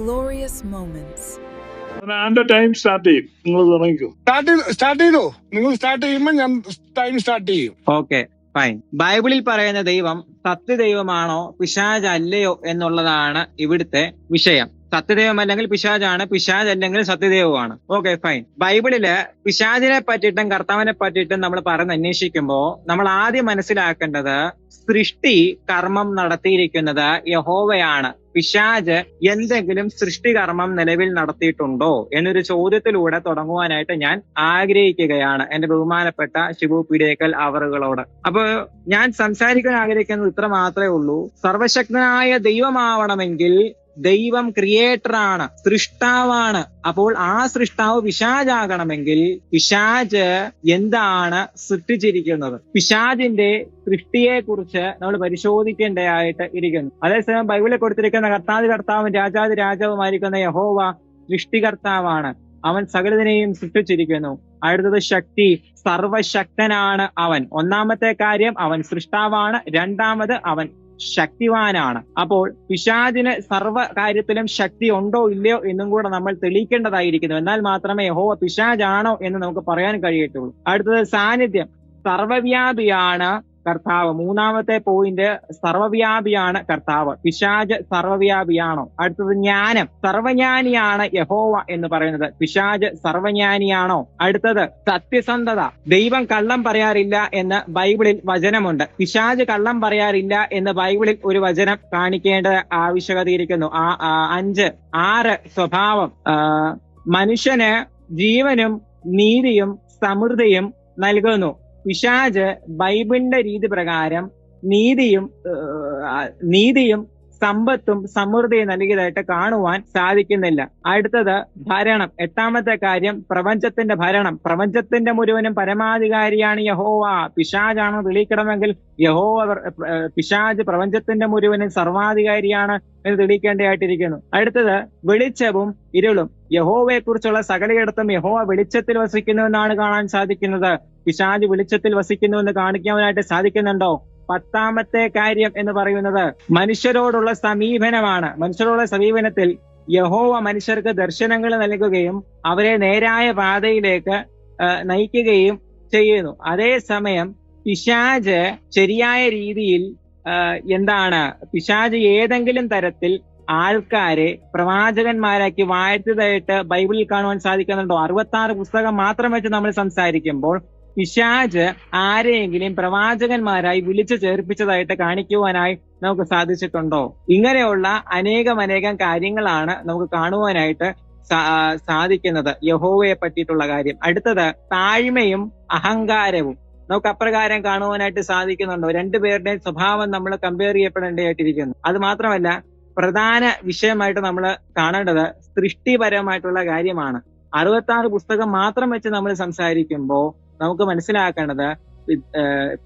glorious moments. Time start ചെയ്യും. നിങ്ങൾ തുടങ്ങിക്കോ. സ്റ്റാർട്ട് ചെയ്തോ? നിങ്ങൾ സ്റ്റാർട്ട് ചെയ്യുമ്പോൾ ഞാൻ ടൈം സ്റ്റാർട്ട് ചെയ്യും. Okay, fine. ബൈബിളിൽ പറയുന്ന ദൈവം സത്യദൈവമാണോ പിശാച് അല്ലയോ എന്നുള്ളതാണ് ഇവിടുത്തെ വിഷയം. സത്യദൈവം അല്ലെങ്കിൽ പിശാചാണ്, പിശാച് അല്ലെങ്കിൽ സത്യദൈവമാണ്. Okay, fine. ബൈബിളില് പിശാചിനെ പറ്റിയിട്ടും കർത്താവിനെ പറ്റിയിട്ടും നമ്മൾ പറഞ്ഞ് അന്വേഷിക്കുമ്പോ നമ്മൾ ആദ്യം മനസ്സിലാക്കേണ്ടത് സൃഷ്ടി കർമ്മം നടത്തിയിരിക്കുന്നത് യഹോവയാണ്. പിശാച് എന്തെങ്കിലും സൃഷ്ടികർമ്മം നിലവിൽ നടത്തിയിട്ടുണ്ടോ എന്നൊരു ചോദ്യത്തിലൂടെ തുടങ്ങുവാനായിട്ട് ഞാൻ ആഗ്രഹിക്കുകയാണ് എന്റെ ബഹുമാനപ്പെട്ട ഷിബു പീഡിയക്കൽ അവറുകളോട്. അപ്പൊ ഞാൻ സംസാരിക്കാൻ ആഗ്രഹിക്കുന്നത് ഇത്ര മാത്രമേ ഉള്ളൂ. സർവശക്തനായ ദൈവമാവണമെങ്കിൽ ദൈവം ക്രിയേറ്ററാണ്, സൃഷ്ടാവാണ്. അപ്പോൾ ആ സൃഷ്ടാവ് പിശാചാകണമെങ്കിൽ പിശാച് എന്താണ് സൃഷ്ടിച്ചിരിക്കുന്നത്? പിശാചിന്റെ സൃഷ്ടിയെ കുറിച്ച് നമ്മൾ പരിശോധിക്കേണ്ടതായിട്ട് ഇരിക്കുന്നു. അതേസമയം ബൈബിളിൽ കൊടുത്തിരിക്കുന്ന കർത്താവും രാജാതി രാജാവുമായിരിക്കുന്ന യഹോവ സൃഷ്ടികർത്താവാണ്. അവൻ സകലതിനെയും സൃഷ്ടിച്ചിരിക്കുന്നു. അടുത്തത് ശക്തി, സർവശക്തനാണ് അവൻ. ഒന്നാമത്തെ കാര്യം അവൻ സൃഷ്ടാവാണ്, രണ്ടാമത് അവൻ ശക്തിവാനാണ്. അപ്പോൾ പിശാചിന് സർവ്വ കാര്യത്തിലും ശക്തി ഉണ്ടോ ഇല്ലയോ എന്നും കൂടെ നമ്മൾ തെളിയിക്കേണ്ടതായിരിക്കുന്നു. എന്നാൽ മാത്രമേ യഹോവ പിശാചാണോ എന്ന് നമുക്ക് പറയാൻ കഴിയത്തുള്ളൂ. അടുത്തത് സാന്നിധ്യം, സർവ്വവ്യാപിയാണ് കർത്താവ്. മൂന്നാമത്തെ പോയിന്റ്, സർവ്വവ്യാപിയാണ് കർത്താവ്. പിശാച് സർവ്വവ്യാപിയാണോ? അടുത്തത് ജ്ഞാനം, സർവജ്ഞാനിയാണ് യഹോവ എന്ന് പറയുന്നത്. പിശാച് സർവജ്ഞാനിയാണോ? അടുത്തത് സത്യസന്ധത, ദൈവം കള്ളം പറയാറില്ല എന്ന് ബൈബിളിൽ വചനമുണ്ട്. പിശാച് കള്ളം പറയാറില്ല എന്ന് ബൈബിളിൽ ഒരു വചനം കാണിക്കേണ്ട ആവശ്യകതയിരിക്കുന്നു. 6 സ്വഭാവം, മനുഷ്യന് ജീവനും നീതിയും സമൃദ്ധിയും നൽകുന്നു. പിശാച് ബൈബിളിന്റെ രീതി പ്രകാരം നീതിയും സമ്പത്തും സമൃദ്ധിയും നൽകിയതായിട്ട് കാണുവാൻ സാധിക്കുന്നില്ല. അടുത്തത് ഭരണം, 8ാമത്തെ കാര്യം പ്രപഞ്ചത്തിന്റെ ഭരണം. പ്രപഞ്ചത്തിന്റെ മുഴുവനും പരമാധികാരിയാണ് യഹോവ. പിശാചാണ് തെളിയിക്കണമെങ്കിൽ പിശാച് പ്രപഞ്ചത്തിന്റെ മുഴുവനും സർവാധികാരിയാണ് എന്ന് തെളിയിക്കേണ്ടതായിട്ടിരിക്കുന്നു. അടുത്തത് വെളിച്ചവും ഇരുളും. യഹോവയെ കുറിച്ചുള്ള സകലയിടത്തും യഹോവ വെളിച്ചത്തിൽ വസിക്കുന്നു എന്നാണ് കാണാൻ സാധിക്കുന്നത്. പിശാച് വെളിച്ചത്തിൽ വസിക്കുന്നു എന്ന് കാണിക്കാനായിട്ട് സാധിക്കുന്നുണ്ടോ? 10ാമത്തെ കാര്യം എന്ന് പറയുന്നത് മനുഷ്യരോടുള്ള സമീപനമാണ്. മനുഷ്യരോടുള്ള സമീപനത്തിൽ യഹോവ മനുഷ്യർക്ക് ദർശനങ്ങൾ നൽകുകയും അവരെ നേരായ പാതയിലേക്ക് നയിക്കുകയും ചെയ്യുന്നു. അതേസമയം പിശാച് ശരിയായ രീതിയിൽ പിശാച് ഏതെങ്കിലും തരത്തിൽ ആൾക്കാരെ പ്രവാചകന്മാരാക്കി വാഴ്ത്തിയതായിട്ട് ബൈബിളിൽ കാണുവാൻ സാധിക്കുന്നുണ്ടോ? 66 പുസ്തകം മാത്രം വെച്ച് നമ്മൾ സംസാരിക്കുമ്പോൾ പിശാച് ആരെയെങ്കിലും പ്രവാചകന്മാരായി വിളിച്ചു ചേർപ്പിച്ചതായിട്ട് കാണിക്കുവാനായി നമുക്ക് സാധിച്ചിട്ടുണ്ടോ? ഇങ്ങനെയുള്ള അനേകം കാര്യങ്ങളാണ് നമുക്ക് കാണുവാനായിട്ട് സാധിക്കുന്നത് യഹോവയെ പറ്റിയിട്ടുള്ള കാര്യം. അടുത്തത് താഴ്മയും അഹങ്കാരവും നമുക്ക് അപ്രകാരം കാണുവാനായിട്ട് സാധിക്കുന്നുണ്ടോ? രണ്ടുപേരുടെയും സ്വഭാവം നമ്മൾ കമ്പയർ ചെയ്യപ്പെടേണ്ടതായിട്ടിരിക്കുന്നു. അത് മാത്രമല്ല, പ്രധാന വിഷയമായിട്ട് നമ്മൾ കാണേണ്ടത് സൃഷ്ടിപരമായിട്ടുള്ള കാര്യമാണ്. 66 പുസ്തകം മാത്രം വെച്ച് നമ്മൾ സംസാരിക്കുമ്പോൾ നമുക്ക് മനസ്സിലാക്കേണ്ടത്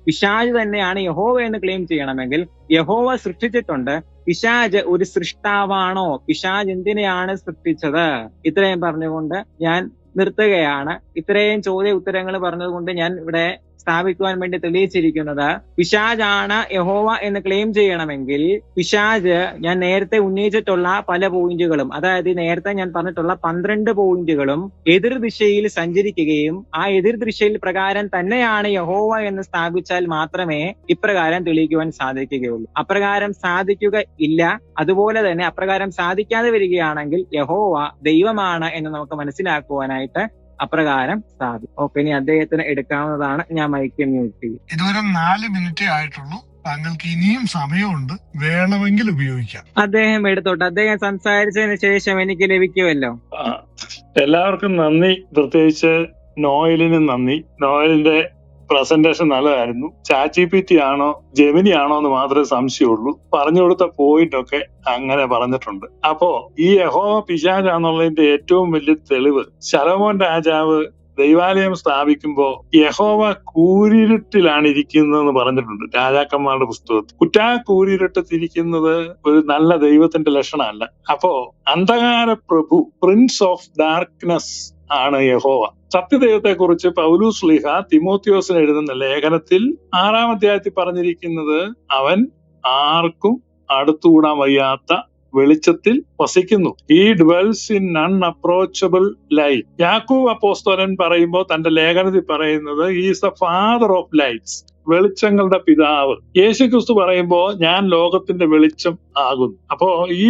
പിശാച് തന്നെയാണ് യഹോവ എന്ന് ക്ലെയിം ചെയ്യണമെങ്കിൽ യഹോവ സൃഷ്ടിച്ചിട്ടുണ്ട്. പിശാച് ഒരു സൃഷ്ടാവാണോ? പിശാച് എന്തിനെയാണ് സൃഷ്ടിച്ചത്? ഇത്രയും പറഞ്ഞുകൊണ്ട് ഞാൻ നിർത്തുകയാണ്. ഇത്രയും ചോദ്യ ഉത്തരങ്ങൾ പറഞ്ഞതുകൊണ്ട് ഞാൻ ഇവിടെ സ്ഥാപിക്കുവാൻ വേണ്ടി തെളിയിച്ചിരിക്കുന്നത്, പിശാചാണ് യഹോവ എന്ന് ക്ലെയിം ചെയ്യണമെങ്കിൽ പിശാച് ഞാൻ നേരത്തെ ഉന്നയിച്ചിട്ടുള്ള പല പോയിന്റുകളും, അതായത് നേരത്തെ ഞാൻ പറഞ്ഞിട്ടുള്ള 12 പോയിന്റുകളും എതിർദിശയിൽ സഞ്ചരിക്കുകയും ആ എതിർദിശയിൽ പ്രകാരം തന്നെയാണ് യഹോവ എന്ന് സ്ഥാപിച്ചാൽ മാത്രമേ ഇപ്രകാരം തെളിയിക്കുവാൻ സാധിക്കുകയുള്ളൂ. അപ്രകാരം സാധിക്കുക ഇല്ല. അതുപോലെ തന്നെ അപ്രകാരം സാധിക്കാതെ വരികയാണെങ്കിൽ യഹോവ ദൈവമാണ് എന്ന് നമുക്ക് മനസ്സിലാക്കുവാനായിട്ട് അപ്രകാരം സാധിക്കും. ഓക്കെ, ഇനി അദ്ദേഹത്തിന് എടുക്കാവുന്നതാണ്. ഞാൻ മൈക്ക് മ്യൂട്ട് ചെയ്യും. ഇതുവരെ 4 മിനിറ്റേ ആയിട്ടുള്ളൂ. താങ്കൾക്ക് ഇനിയും സമയമുണ്ട്, വേണമെങ്കിൽ ഉപയോഗിക്കാം. അദ്ദേഹം എടുത്തോട്ടെ. അദ്ദേഹം സംസാരിച്ചതിന് ശേഷം എനിക്ക് ലഭിക്കുമല്ലോ. എല്ലാവർക്കും നന്ദി. പ്രത്യേകിച്ച് നോയലിന് നന്ദി. നോയലിന്റെ പ്രസന്റേഷൻ നല്ലതായിരുന്നു. ChatGPT ആണോ ജെമിനി ആണോ എന്ന് മാത്രമേ സംശയമുള്ളൂ. പറഞ്ഞു കൊടുത്ത പോയിന്റ് ഒക്കെ അങ്ങനെ പറഞ്ഞിട്ടുണ്ട്. അപ്പോ ഈ യഹോവ പിശാചാന്നുള്ളതിന്റെ ഏറ്റവും വലിയ തെളിവ്, ശലോമോൻ രാജാവ് ദൈവാലയം സ്ഥാപിക്കുമ്പോ യഹോവ കൂരിരുട്ടിലാണ് ഇരിക്കുന്നതെന്ന് പറഞ്ഞിട്ടുണ്ട് രാജാക്കന്മാരുടെ പുസ്തകത്തിൽ. കൂരിരുട്ടത്തിരിക്കുന്നത് ഒരു നല്ല ദൈവത്തിന്റെ ലക്ഷണമല്ല. അപ്പോ അന്ധകാര പ്രഭു, പ്രിൻസ് ഓഫ് ഡാർക്ക്നെസ് ആണ് യഹോവ. സത്യദൈവത്തെ കുറിച്ച് പൗലൂസ് ശ്ലീഹ തിമോത്തിയോസിന് എഴുതുന്ന ലേഖനത്തിൽ 6-ാം അധ്യായത്തിൽ പറഞ്ഞിരിക്കുന്നത് അവൻ ആർക്കും അടുത്തുകൂടാൻ വയ്യാത്ത വെളിച്ചത്തിൽ വസിക്കുന്നു. ഈ ഡ്വെൽസ് ഇൻ അൺഅപ്രോച്ചബിൾ ലൈറ്റ്. യാക്കോബ് അപ്പോസ്തലൻ പറയുമ്പോൾ തന്റെ ലേഖനത്തിൽ പറയുന്നത് is the father of lights, വെളിച്ചങ്ങളുടെ പിതാവ്. യേശുക്രിസ്തു പറയുമ്പോ ഞാൻ ലോകത്തിന്റെ വെളിച്ചം ആകുന്നു. അപ്പോ ഈ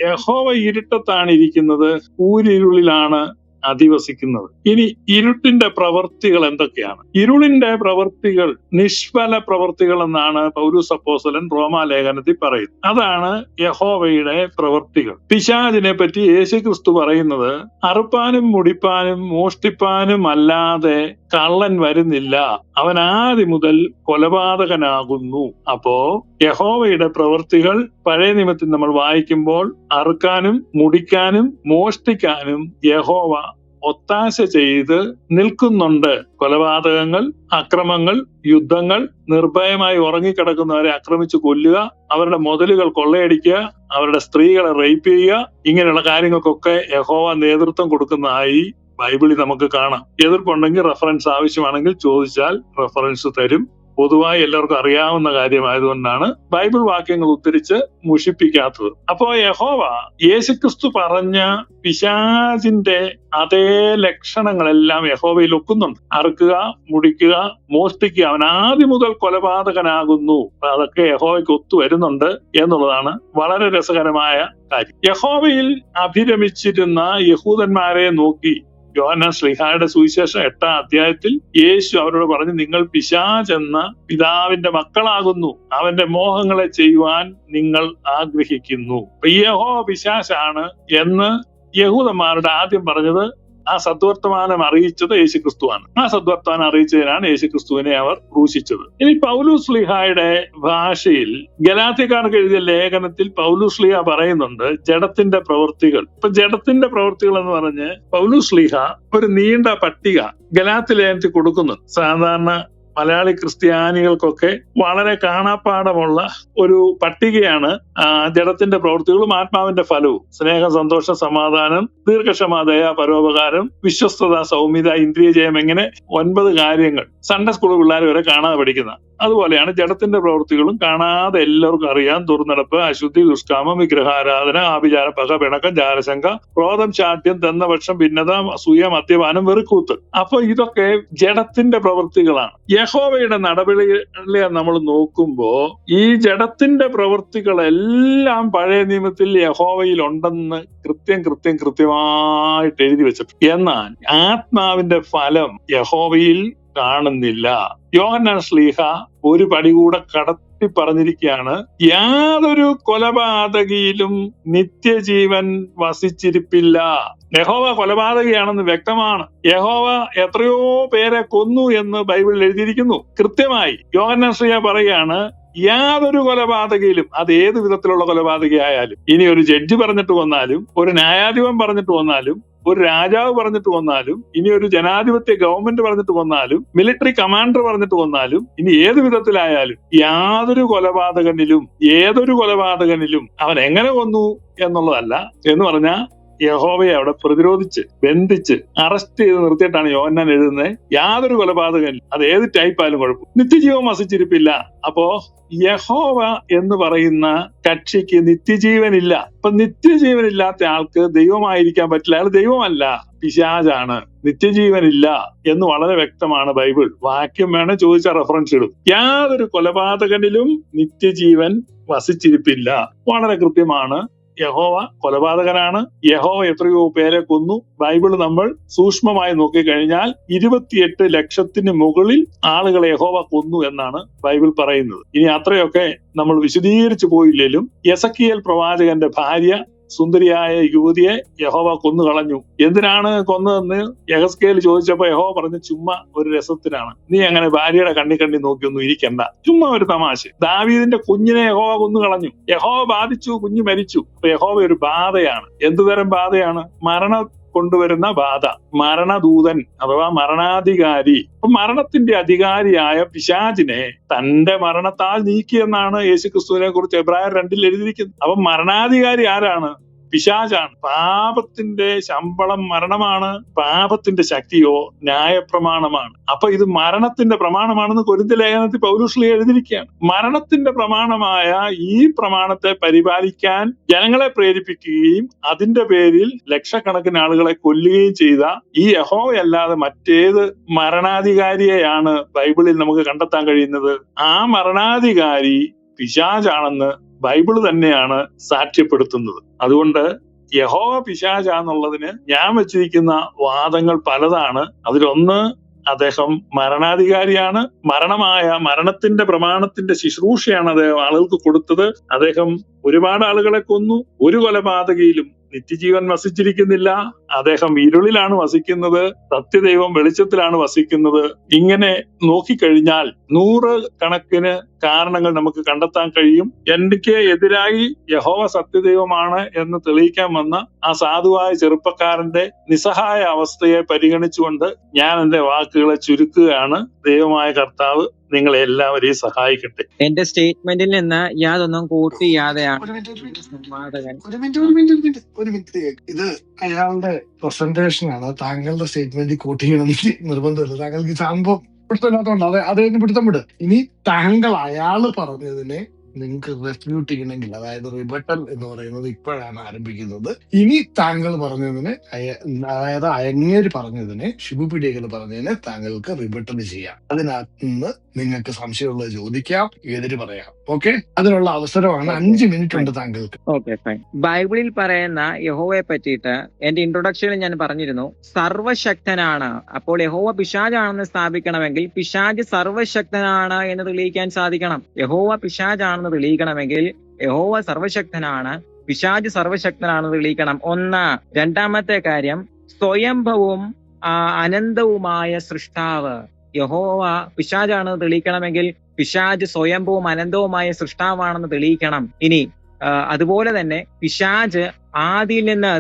യഹോവ ഇരുട്ടത്താണ് ഇരിക്കുന്നത്, കൂരിരുളിലാണ് അധിവസിക്കുന്നത്. ഇനി ഇരുട്ടിന്റെ പ്രവൃത്തികൾ എന്തൊക്കെയാണ്? ഇരുളിന്റെ പ്രവൃത്തികൾ നിഷ്ഫല പ്രവൃത്തികൾ എന്നാണ് പൗലോസ് അപ്പോസ്തലൻ റോമാലേഖനത്തിൽ പറയുന്നത്. അതാണ് യഹോവയുടെ പ്രവൃത്തികൾ. പിശാചിനെ പറ്റി യേശുക്രിസ്തു പറയുന്നത് അറുപ്പാനും മുടിപ്പാനും മോഷ്ടിപ്പാനും അല്ലാതെ കള്ളൻ വരുന്നില്ല, അവൻ ആദ്യം മുതൽ കൊലപാതകനാകുന്നു. അപ്പോ യഹോവയുടെ പ്രവൃത്തികൾ പഴയ നിയമത്തിൽ നമ്മൾ വായിക്കുമ്പോൾ അറുക്കാനും മുടിക്കാനും മോഷ്ടിക്കാനും യഹോവ ഒത്താശ ചെയ്ത് നിൽക്കുന്നുണ്ട്. കൊലപാതകങ്ങൾ, അക്രമങ്ങൾ, യുദ്ധങ്ങൾ, നിർഭയമായി ഉറങ്ങിക്കിടക്കുന്നവരെ ആക്രമിച്ചു കൊല്ലുക, അവരുടെ മുതലുകൾ കൊള്ളയടിക്കുക, അവരുടെ സ്ത്രീകളെ റേപ്പ് ചെയ്യുക, ഇങ്ങനെയുള്ള കാര്യങ്ങൾക്കൊക്കെ യഹോവ നേതൃത്വം കൊടുക്കുന്നതായി ബൈബിളിൽ നമുക്ക് കാണാം. എതിർപ്പുണ്ടെങ്കിൽ റെഫറൻസ് ആവശ്യമാണെങ്കിൽ ചോദിച്ചാൽ റെഫറൻസ് തരും. പൊതുവായി എല്ലാവർക്കും അറിയാവുന്ന കാര്യമായതുകൊണ്ടാണ് ബൈബിൾ വാക്യങ്ങൾ ഉദ്ധരിച്ച് മുഷിപ്പിക്കാത്തത്. അപ്പോ യഹോവ യേശുക്രിസ്തു പറഞ്ഞ പിശാചിന്റെ അതേ ലക്ഷണങ്ങളെല്ലാം യഹോവയിൽ ഒക്കുന്നുണ്ട്. അറുക്കുക, മുടിക്കുക, മോഷ്ടിക്കുക, അവൻ ആദ്യം മുതൽ കൊലപാതകനാകുന്നു. അതൊക്കെ യഹോവയ്ക്ക് ഒത്തു വരുന്നുണ്ട് എന്നുള്ളതാണ് വളരെ രസകരമായ കാര്യം. യഹോവയിൽ അഭിരമിച്ചിരുന്ന യഹൂദന്മാരെ നോക്കി യോഹന്നാൻ ശ്ലീഹായുടെ സുവിശേഷം 8-ാം അധ്യായത്തിൽ യേശു അവരോട് പറഞ്ഞു, നിങ്ങൾ പിശാച് എന്ന പിതാവിന്റെ മക്കളാകുന്നു, അവന്റെ മോഹങ്ങളെ ചെയ്യുവാൻ നിങ്ങൾ ആഗ്രഹിക്കുന്നു. യഹോവ പിശാചാണ് എന്ന് യഹൂദന്മാരുടെ ആദ്യം പറഞ്ഞത് ആ സദ്വർത്തമാനം അറിയിച്ചത് യേശുക്രിസ്തുവാണ്. ആ സദ്വർത്തമാനം അറിയിച്ചതിനാണ് യേശുക്രിസ്തുവിനെ അവർ ക്രൂശിച്ചത്. ഇനി പൗലോസ് ശ്ലീഹായുടെ ഭാഷയിൽ ഗലാത്യക്കാർക്ക് എഴുതിയ ലേഖനത്തിൽ പൗലോസ് ശ്ലീഹ പറയുന്നുണ്ട് ജഡത്തിന്റെ പ്രവൃത്തികൾ. ഇപ്പൊ ജഡത്തിന്റെ പ്രവൃത്തികൾ എന്ന് പറഞ്ഞ് പൗലോസ് ശ്ലീഹ ഒരു നീണ്ട പട്ടിക ഗലാത്യ ലേഖനത്തിൽ കൊടുക്കുന്നുണ്ട്. സാധാരണ മലയാളി ക്രിസ്ത്യാനികൾക്കൊക്കെ വളരെ കാണാപ്പാടമുള്ള ഒരു പട്ടികയാണ് ജഡത്തിന്റെ പ്രവൃത്തികളും ആത്മാവിന്റെ ഫലവും. സ്നേഹം, സന്തോഷം, സമാധാനം, ദീർഘക്ഷമ, ദയ, പരോപകാരം, വിശ്വസ്തത, സൗമ്യത, ഇന്ദ്രിയജയം, ഇങ്ങനെ 9 കാര്യങ്ങൾ സൺഡേ സ്കൂൾ പിള്ളേർ വരെ കാണാതെ പഠിക്കുന്ന. അതുപോലെയാണ് ജഡത്തിന്റെ പ്രവൃത്തികളും കാണാതെ എല്ലാവർക്കും അറിയാം. ദുർനടപ്പ്, അശുദ്ധി, ദുഷ്കാമം, വിഗ്രഹാരാധന, ആഭിചാരം, പക, പിണക്കം, ജാരശങ്ക, ക്രോധം, ശാഠ്യം, ദന്തപക്ഷം, ഭിന്നത, അസൂയ, മദ്യപാനം, വെറുക്കൂത്ത്. അപ്പൊ ഇതൊക്കെ ജഡത്തിന്റെ പ്രവൃത്തികളാണ്. യഹോവയുടെ നടപടികളെ നമ്മൾ നോക്കുമ്പോ ഈ ജഡത്തിന്റെ പ്രവൃത്തികളെല്ലാം പഴയ നിയമത്തിൽ യഹോവയിൽ ഉണ്ടെന്ന് കൃത്യമായിട്ട് എഴുതി വെച്ചിട്ടുണ്ട്. എന്നാൽ ആത്മാവിന്റെ ഫലം യഹോവയിൽ കാണുന്നില്ല. യോഹന്നാൻ ശ്ലീഹ ഒരു പടി കൂടെ കടത്തി പറഞ്ഞിരിക്കുകയാണ്, യാതൊരു കൊലപാതകിയിലും നിത്യജീവൻ വസിച്ചിരിപ്പില്ല. യഹോവ കൊലപാതകിയാണെന്ന് വ്യക്തമാണ്. യഹോവ എത്രയോ പേരെ കൊന്നു എന്ന് ബൈബിളിൽ എഴുതിയിരിക്കുന്നു. കൃത്യമായി യോഹന്നാൻ ശ്ലീഹ പറയുകയാണ്, യാതൊരു കൊലപാതകയിലും, അത് ഏത് വിധത്തിലുള്ള കൊലപാതകയായാലും, ഇനി ഒരു ജഡ്ജി പറഞ്ഞിട്ട് വന്നാലും, ഒരു ന്യായാധിപൻ പറഞ്ഞിട്ട് വന്നാലും, ഒരു രാജാവ് പറഞ്ഞിട്ട് വന്നാലും, ഇനി ഒരു ജനാധിപത്യ ഗവൺമെന്റ് പറഞ്ഞിട്ട് വന്നാലും, മിലിറ്ററി കമാൻഡർ പറഞ്ഞിട്ട് വന്നാലും, ഇനി ഏത് വിധത്തിലായാലും ഏതൊരു കൊലപാതകനിലും അവൻ എങ്ങനെ കൊന്നു എന്നുള്ളതല്ല, എന്ന് പറഞ്ഞാൽ യഹോവയെ അവിടെ പ്രതിരോധിച്ച് ബന്ധിച്ച് അറസ്റ്റ് ചെയ്ത് നിർത്തിയിട്ടാണ് യോഹന്നാൻ എഴുതുന്നത്. യാതൊരു കൊലപാതകനിലും, അത് ഏത് ടൈപ്പായാലും കുഴപ്പം, നിത്യജീവൻ വസിച്ചിരിപ്പില്ല. അപ്പോ യഹോവ എന്ന് പറയുന്ന കക്ഷിക്ക് നിത്യജീവനില്ല. അപ്പൊ നിത്യജീവനില്ലാത്ത ആൾക്ക് ദൈവമായിരിക്കാൻ പറ്റില്ല. അയാൾ ദൈവമല്ല, പിശാചാണ്. നിത്യജീവനില്ല എന്ന് വളരെ വ്യക്തമാണ് ബൈബിൾ. വാക്യം വേണേ ചോദിച്ചാൽ റെഫറൻസ് ഇടും. യാതൊരു കൊലപാതകനിലും നിത്യജീവൻ വസിച്ചിരിപ്പില്ല. വളരെ കൃത്യമാണ്. യഹോവ കൊലപാതകനാണ്. യഹോവ എത്രയോ പേരെ കൊന്നു. ബൈബിള് നമ്മൾ സൂക്ഷ്മമായി നോക്കിക്കഴിഞ്ഞാൽ 28 ലക്ഷത്തിന് മുകളിൽ ആളുകളെ യഹോവ കൊന്നു എന്നാണ് ബൈബിൾ പറയുന്നത്. ഇനി അത്രയൊക്കെ നമ്മൾ വിശദീകരിച്ചു പോയില്ലേലും യെസക്കിയേൽ പ്രവാചകന്റെ ഭാര്യ, സുന്ദരിയായ യുവതിയെ യഹോവ കൊന്നു കളഞ്ഞു. എന്തിനാണ് കൊന്നതെന്ന് യെഹെസ്കേൽ ചോദിച്ചപ്പോ യഹോവ പറഞ്ഞു, ചുമ്മാ ഒരു രസത്തിനാണ്, നീ അങ്ങനെ ഭാര്യയുടെ കണ്ണി നോക്കിയൊന്നും ഇരിക്കണ്ട, ചുമ്മാ ഒരു തമാശ. ദാവീദിന്റെ കുഞ്ഞിനെ യഹോവ കൊന്നു കളഞ്ഞു. യഹോവ ബാധിച്ചു, കുഞ്ഞ് മരിച്ചു. അപ്പൊ യഹോവ ഒരു ബാധയാണ്. എന്തുതരം ബാധയാണ്? മരണം കൊണ്ടുവരുന്ന ബാധ. മരണദൂതൻ അഥവാ മരണാധികാരി. അപ്പൊ മരണത്തിന്റെ അധികാരിയായ പിശാചിനെ തന്റെ മരണത്താൽ നീക്കിയെന്നാണ് യേശുക്രിസ്തുവിനെ കുറിച്ച് എബ്രായർ 2 എഴുതിയിരിക്കുന്നത്. അപ്പൊ മരണാധികാരി ആരാണ്? പിശാചാണ്. പാപത്തിന്റെ ശമ്പളം മരണമാണ്, പാപത്തിന്റെ ശക്തിയോ ന്യായപ്രമാണമാണ്. അപ്പൊ ഇത് മരണത്തിന്റെ പ്രമാണമാണെന്ന് കൊരിന്ത്യർ ലേഖനത്തിൽ പൗലോസ് എഴുതിയിരിക്കുകയാണ്. മരണത്തിന്റെ പ്രമാണമായ ഈ പ്രമാണത്തെ പരിപാലിക്കാൻ ജനങ്ങളെ പ്രേരിപ്പിക്കുകയും അതിന്റെ പേരിൽ ലക്ഷക്കണക്കിന് ആളുകളെ കൊല്ലുകയും ചെയ്ത ഈ യഹോവയല്ലാതെ മറ്റേത് മരണാധികാരിയെയാണ് ബൈബിളിൽ നമുക്ക് കണ്ടെത്താൻ കഴിയുന്നത്? ആ മരണാധികാരി പിശാചാണെന്ന് ബൈബിള് തന്നെയാണ് സാക്ഷ്യപ്പെടുത്തുന്നത്. അതുകൊണ്ട് യഹോവ പിശാചാന്നുള്ളതിന് ഞാൻ വെച്ചിരിക്കുന്ന വാദങ്ങൾ പലതാണ്. അതിലൊന്ന്, അദ്ദേഹം മരണാധികാരിയാണ്. മരണത്തിന്റെ പ്രമാണത്തിന്റെ ശുശ്രൂഷയാണ് അദ്ദേഹം ആളുകൾക്ക് കൊടുത്തത്. അദ്ദേഹം ഒരുപാട് ആളുകളെ കൊന്നു. ഒരു കൊലപാതകയിലും നിത്യജീവൻ വസിച്ചിരിക്കുന്നില്ല. അദ്ദേഹം ഇരുളിലാണ് വസിക്കുന്നത്, സത്യദൈവം വെളിച്ചത്തിലാണ് വസിക്കുന്നത്. ഇങ്ങനെ നോക്കിക്കഴിഞ്ഞാൽ 100 കണക്കിന് കാരണങ്ങൾ നമുക്ക് കണ്ടെത്താൻ കഴിയും. എനിക്ക് എതിരായി യഹോവ സത്യദൈവമാണ് എന്ന് തെളിയിക്കാൻ വന്ന ആ സാധുവായ ചെറുപ്പക്കാരന്റെ നിസ്സഹായ അവസ്ഥയെ പരിഗണിച്ചുകൊണ്ട് ഞാൻ എന്റെ വാക്കുകളെ ചുരുക്കുകയാണ്. ദൈവമായ കർത്താവ് നിങ്ങളെ എല്ലാവരെയും സഹായിക്കട്ടെ. എന്റെ സ്റ്റേറ്റ്മെന്റിൽ നിന്ന് യാതൊന്നും കൂട്ടി ചെയ്യാതെയാണ് ഒരു മിനിറ്റ് സമ്പാദകൻ ഒരു മിനിറ്റ് ഇത് അയാളുടെ പ്രസന്റേഷൻ ആണ്. താങ്കളുടെ സ്റ്റേറ്റ്മെന്റ് കോട്ട് ചെയ്യണമെന്ന് നിർബന്ധമില്ല. താങ്കൾക്ക് ഈ സംഭവം പിടുത്തമില്ലാത്തതുകൊണ്ട് അദ്ദേഹത്തിന് പിടുത്തം വിട്. ഇനി താങ്കൾ അയാള് പറഞ്ഞതിനെ നിങ്ങൾക്ക് റെഫ്യൂട്ട് ചെയ്യണമെങ്കിൽ, അതായത് റിബട്ടൽ എന്ന് പറയുന്നത് ഇപ്പോഴാണ് ആരംഭിക്കുന്നത്. ഇനി താങ്കൾ പറഞ്ഞതിന് അതായത് അങ്ങേര് പറഞ്ഞതിനെ, ഷിബു പിടിയകൾ പറഞ്ഞതിനെ താങ്കൾക്ക് റിബട്ടൽ ചെയ്യാം. അതിനകത്ത് നിന്ന് നിങ്ങൾക്ക് സംശയമുള്ളത് ചോദിക്കാം, എതിര് പറയാം. ഓക്കെ, അതിനുള്ള അവസരമാണ്. 5 മിനിറ്റ് ഉണ്ട് താങ്കൾക്ക്. Okay, fine. ബൈബിളിൽ പറയുന്ന യഹോവയെ പറ്റിയിട്ട് എന്റെ ഇൻട്രൊഡക്ഷനിൽ ഞാൻ പറഞ്ഞിരുന്നു, സർവശക്തനാണ്. അപ്പോൾ യഹോവ പിശാചാണെന്ന് സ്ഥാപിക്കണമെങ്കിൽ പിശാച് സർവശക്തനാണ് എന്ന് തെളിയിക്കാൻ സാധിക്കണം. യഹോവ പിശാചാണെന്ന് തെളിയിക്കണമെങ്കിൽ യഹോവ സർവശക്തനാണ്, പിശാച് സർവശക്തനാണെന്ന് തെളിയിക്കണം. ഒന്ന്. രണ്ടാമത്തെ കാര്യം, സ്വയംഭവും അനന്തവുമായ സൃഷ്ടാവ്. യഹോവ പിശാചാണെന്ന് തെളിയിക്കണമെങ്കിൽ പിശാച് സ്വയംഭവും അനന്തവുമായ സൃഷ്ടാവാണെന്ന് തെളിയിക്കണം. ഇനി അതുപോലെ തന്നെ പിശാച് ആദിയിൽ നിന്ന്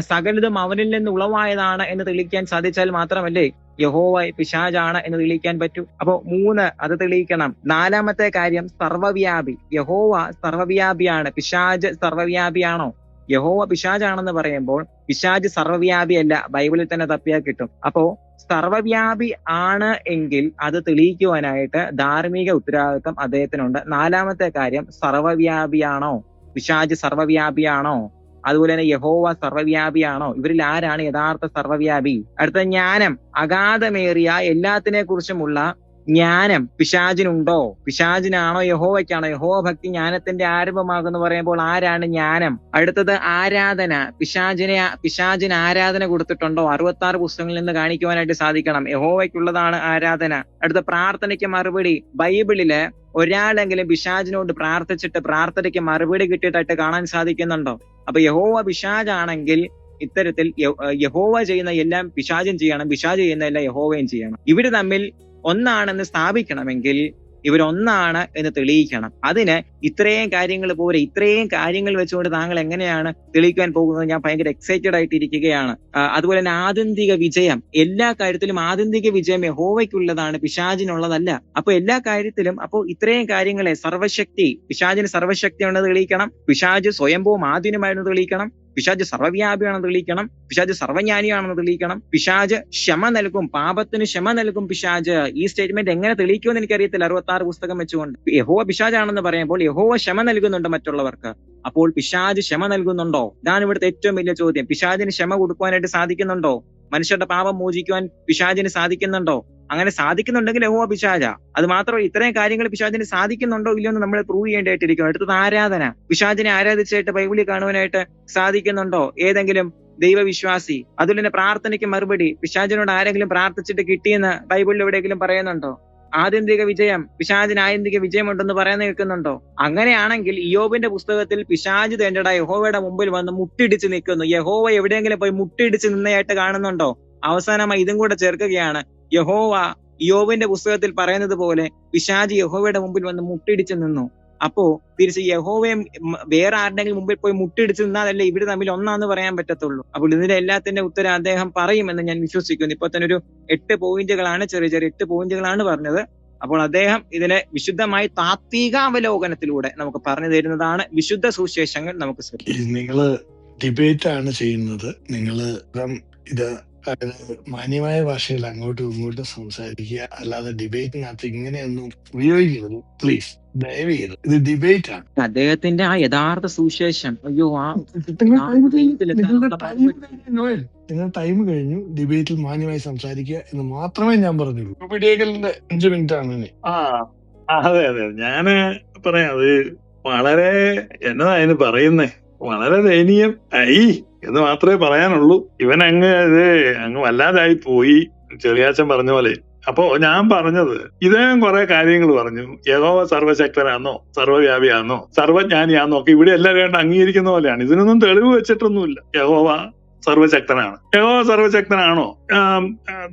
സകലതും അവനിൽ നിന്ന് ഉളവായതാണ് എന്ന് തെളിയിക്കാൻ സാധിച്ചാൽ മാത്രമല്ലേ യഹോവ പിശാചാണ് എന്ന് തെളിയിക്കാൻ പറ്റൂ. അപ്പോ 3 അത് തെളിയിക്കണം. 4-മത്തെ കാര്യം, സർവ്വവ്യാപി. യഹോവ സർവ്വവ്യാപിയാണ്. പിശാച് സർവ്വവ്യാപിയാണോ? യഹോവ പിശാചാണെന്ന് പറയുമ്പോൾ പിശാച് സർവ്വവ്യാപിയല്ല. ബൈബിളിൽ തന്നെ തപ്പിയാൽ കിട്ടും. അപ്പോ സർവ്വവ്യാപി ആണ് എങ്കിൽ അത് തെളിയിക്കുവാനായിട്ട് ധാർമ്മിക ഉത്തരവാദിത്വം അദ്ദേഹത്തിനുണ്ട്. 4-മത്തെ കാര്യം, സർവ്വവ്യാപിയാണോ? പിശാച് സർവ്വവ്യാപിയാണോ? അതുപോലെ തന്നെ യഹോവ സർവ്വവ്യാപിയാണോ? ഇവരിൽ ആരാണ് യഥാർത്ഥ സർവ്വവ്യാപി? അടുത്ത, ജ്ഞാനം. അഗാധമേറിയ എല്ലാത്തിനെ കുറിച്ചുമുള്ള ജ്ഞാനം പിശാചിനുണ്ടോ? പിശാചിനാണോ യഹോവയ്ക്കാണോ? യഹോവ ഭക്തി ജ്ഞാനത്തിന്റെ ആരംഭമാകുമെന്ന് പറയുമ്പോൾ ആരാണ് ജ്ഞാനം? അടുത്തത്, ആരാധന. പിശാചിന് ആരാധന കൊടുത്തിട്ടുണ്ടോ? 66 പുസ്തകങ്ങളിൽ നിന്ന് കാണിക്കുവാനായിട്ട് സാധിക്കണം. യഹോവയ്ക്കുള്ളതാണ് ആരാധന. അടുത്ത, പ്രാർത്ഥനയ്ക്ക് മറുപടി. ബൈബിളില് ഒരാളെങ്കിലും പിശാചിനോട് പ്രാർത്ഥിച്ചിട്ട് പ്രാർത്ഥനയ്ക്ക് മറുപടി കിട്ടിയിട്ടായിട്ട് കാണാൻ സാധിക്കുന്നുണ്ടോ? അപ്പൊ യഹോവ പിശാചാണെങ്കിൽ ഇത്തരത്തിൽ യഹോവ ചെയ്യുന്ന എല്ലാം പിശാചും ചെയ്യണം, പിശാച് ചെയ്യുന്ന എല്ലാം യഹോവയും ചെയ്യണം. ഇവര് തമ്മിൽ ഒന്നാണെന്ന് സ്ഥാപിക്കണമെങ്കിൽ ഇവരൊന്നാണ് എന്ന് തെളിയിക്കണം. അതിന് ഇത്രയും കാര്യങ്ങൾ പോരെ. ഇത്രയും കാര്യങ്ങൾ വെച്ചുകൊണ്ട് താങ്കൾ എങ്ങനെയാണ് തെളിയിക്കാൻ പോകുന്നത്? ഞാൻ ഭയങ്കര എക്സൈറ്റഡ് ആയിട്ടിരിക്കുകയാണ്. അതുപോലെ തന്നെ ആത്യന്തിക വിജയം. എല്ലാ കാര്യത്തിലും ആത്യന്തിക വിജയം യഹോവയ്ക്കുള്ളതാണ്, പിശാചിനുള്ളതല്ല. അപ്പൊ എല്ലാ കാര്യത്തിലും അപ്പോ ഇത്രയും കാര്യങ്ങളെ, സർവശക്തി, പിശാചിന് സർവശക്തി ഉണ്ടെന്ന് തെളിയിക്കണം, പിശാച് സ്വയംഭൂവും ആദ്യനുമായിരുന്നു തെളിയിക്കണം, പിശാച് സർവ്വവ്യാപിയാണെന്ന് തെളിയിക്കണം, പിശാച് സർവ്വജ്ഞാനിയാണെന്ന് തെളിയിക്കണം, പിശാച് ക്ഷമ നൽകും, പാപത്തിന് ക്ഷമ നൽകും പിശാച്. ഈ സ്റ്റേറ്റ്മെന്റ് എങ്ങനെ തെളിയിക്കുമെന്ന് എനിക്കറിയത്തില്ല 66 പുസ്തകം വെച്ചുകൊണ്ട്. യഹോവ പിശാചാണെന്ന് പറയുമ്പോൾ യഹോവ ക്ഷമ നൽകുന്നുണ്ട് മറ്റുള്ളവർക്ക്. അപ്പോൾ പിശാച് ക്ഷമ നൽകുന്നുണ്ടോ? ഇതാണ് ഇവിടുത്തെ ഏറ്റവും വലിയ ചോദ്യം. പിശാചിന് ക്ഷമ കൊടുക്കുവാനായിട്ട് സാധിക്കുന്നുണ്ടോ? മനുഷ്യരുടെ പാപം മോചിക്കുവാൻ പിശാചിന് സാധിക്കുന്നുണ്ടോ? അങ്ങനെ സാധിക്കുന്നുണ്ടെങ്കിൽ യഹോവ പിശാച. അത് മാത്രമല്ല, ഇത്രയും കാര്യങ്ങൾ പിശാചിന് സാധിക്കുന്നുണ്ടോ ഇല്ലയോ എന്ന് നമ്മൾ പ്രൂവ് ചെയ്യേണ്ടതായിട്ടിരിക്കും. അടുത്തത്, ആരാധന. പിശാചിനെ ആരാധിച്ചായിട്ട് ബൈബിളിൽ കാണുവാനായിട്ട് സാധിക്കുന്നുണ്ടോ ഏതെങ്കിലും ദൈവവിശ്വാസി? അതുപോലെ തന്നെ പ്രാർത്ഥനയ്ക്ക് മറുപടി. പിശാചിനോട് ആരെങ്കിലും പ്രാർത്ഥിച്ചിട്ട് കിട്ടിയെന്ന് ബൈബിളിൽ എവിടെയെങ്കിലും പറയുന്നുണ്ടോ? ആത്യന്തിക വിജയം, പിശാചിന് ആത്യന്തിക വിജയമുണ്ടെന്ന് പറയാൻ കേൾക്കുന്നുണ്ടോ? അങ്ങനെയാണെങ്കിൽ ഇയ്യോബിന്റെ പുസ്തകത്തിൽ പിശാച് തേണ്ടട യഹോവയുടെ മുമ്പിൽ വന്ന് മുട്ടിടിച്ച് നിൽക്കുന്നു. യഹോവ എവിടെയെങ്കിലും പോയി മുട്ടിടിച്ച് നിന്നയായിട്ട് കാണുന്നുണ്ടോ? അവസാനമായി ഇതും കൂടെ ചേർക്കുകയാണ്, യഹോവ ഇയ്യോബിന്റെ പുസ്തകത്തിൽ പറയുന്നത് പോലെ പിശാച് യഹോവയുടെ മുമ്പിൽ വന്ന് മുട്ടിടിച്ച് നിന്നു. അപ്പോ തിരിച്ച് യഹോവയും വേറെ ആരുടെങ്കിലും മുമ്പിൽ പോയി മുട്ടിടിച്ച് നിന്നാലല്ലേ ഇവര് തമ്മിൽ ഒന്നാന്ന് പറയാൻ പറ്റത്തുള്ളൂ. അപ്പോൾ ഇതിന്റെ എല്ലാത്തിന്റെ ഉത്തരം അദ്ദേഹം പറയുമെന്ന് ഞാൻ വിശ്വസിക്കുന്നു. ഇപ്പൊ തന്നെ ഒരു 8 പോയിന്റുകളാണ്, ചെറിയ 8 പോയിന്റുകളാണ് പറഞ്ഞത്. അപ്പോൾ അദ്ദേഹം ഇതിനെ വിശുദ്ധമായി താത്വികാവലോകനത്തിലൂടെ നമുക്ക് പറഞ്ഞു തരുന്നതാണ്. വിശുദ്ധ സുവിശേഷങ്ങൾ നമുക്ക് നിങ്ങള് ഡിബേറ്റ് ആണ് ചെയ്യുന്നത്. നിങ്ങള് ഇത് മാന്യമായ ഭാഷയിൽ അങ്ങോട്ടും ഇങ്ങോട്ടും സംസാരിക്കുക, അല്ലാതെ ഡിബേറ്റിനകത്ത് ഇങ്ങനെയൊന്നും ഉപയോഗിക്കരുത് പ്ലീസ്, ദയവ് ചെയ്ത്. ഇത് ഡിബേറ്റ് ആണ്. അദ്ദേഹത്തിന്റെ ആ യഥാർത്ഥ സുവിശേഷം, അയ്യോ ആ നിങ്ങൾ ടൈം കഴിഞ്ഞു, ഡിബേറ്റിൽ മാന്യമായി സംസാരിക്കുക എന്ന് മാത്രമേ ഞാൻ പറഞ്ഞുള്ളൂ. പിടിയേക്കലിന്റെ 5 മിനിറ്റ് ആണ് ഇനി. അതെ അതെ, ഞാന് പറയാം. അത് വളരെ എന്നതായിരുന്നു പറയുന്നേ, വളരെ ദയനീയം എന്ന് മാത്രമേ പറയാനുള്ളൂ. ഇവൻ അങ്ങ് വല്ലാതായി പോയി, ചെറിയാച്ചൻ പറഞ്ഞ പോലെ. അപ്പോ ഞാൻ പറഞ്ഞത്, ഇദ്ദേഹം കുറെ കാര്യങ്ങൾ പറഞ്ഞു. യഹോവ സർവശക്തനാന്നോ, സർവ്വവ്യാപിയാന്നോ, സർവജ്ഞാനിയാന്നോ ഒക്കെ ഇവിടെ എല്ലാവരും അംഗീകരിക്കുന്ന പോലെയാണ്. ഇതിനൊന്നും തെളിവ് വെച്ചിട്ടൊന്നുമില്ല. യഹോവ സർവശക്തനാണ്. യഹോവ സർവശക്തനാണോ?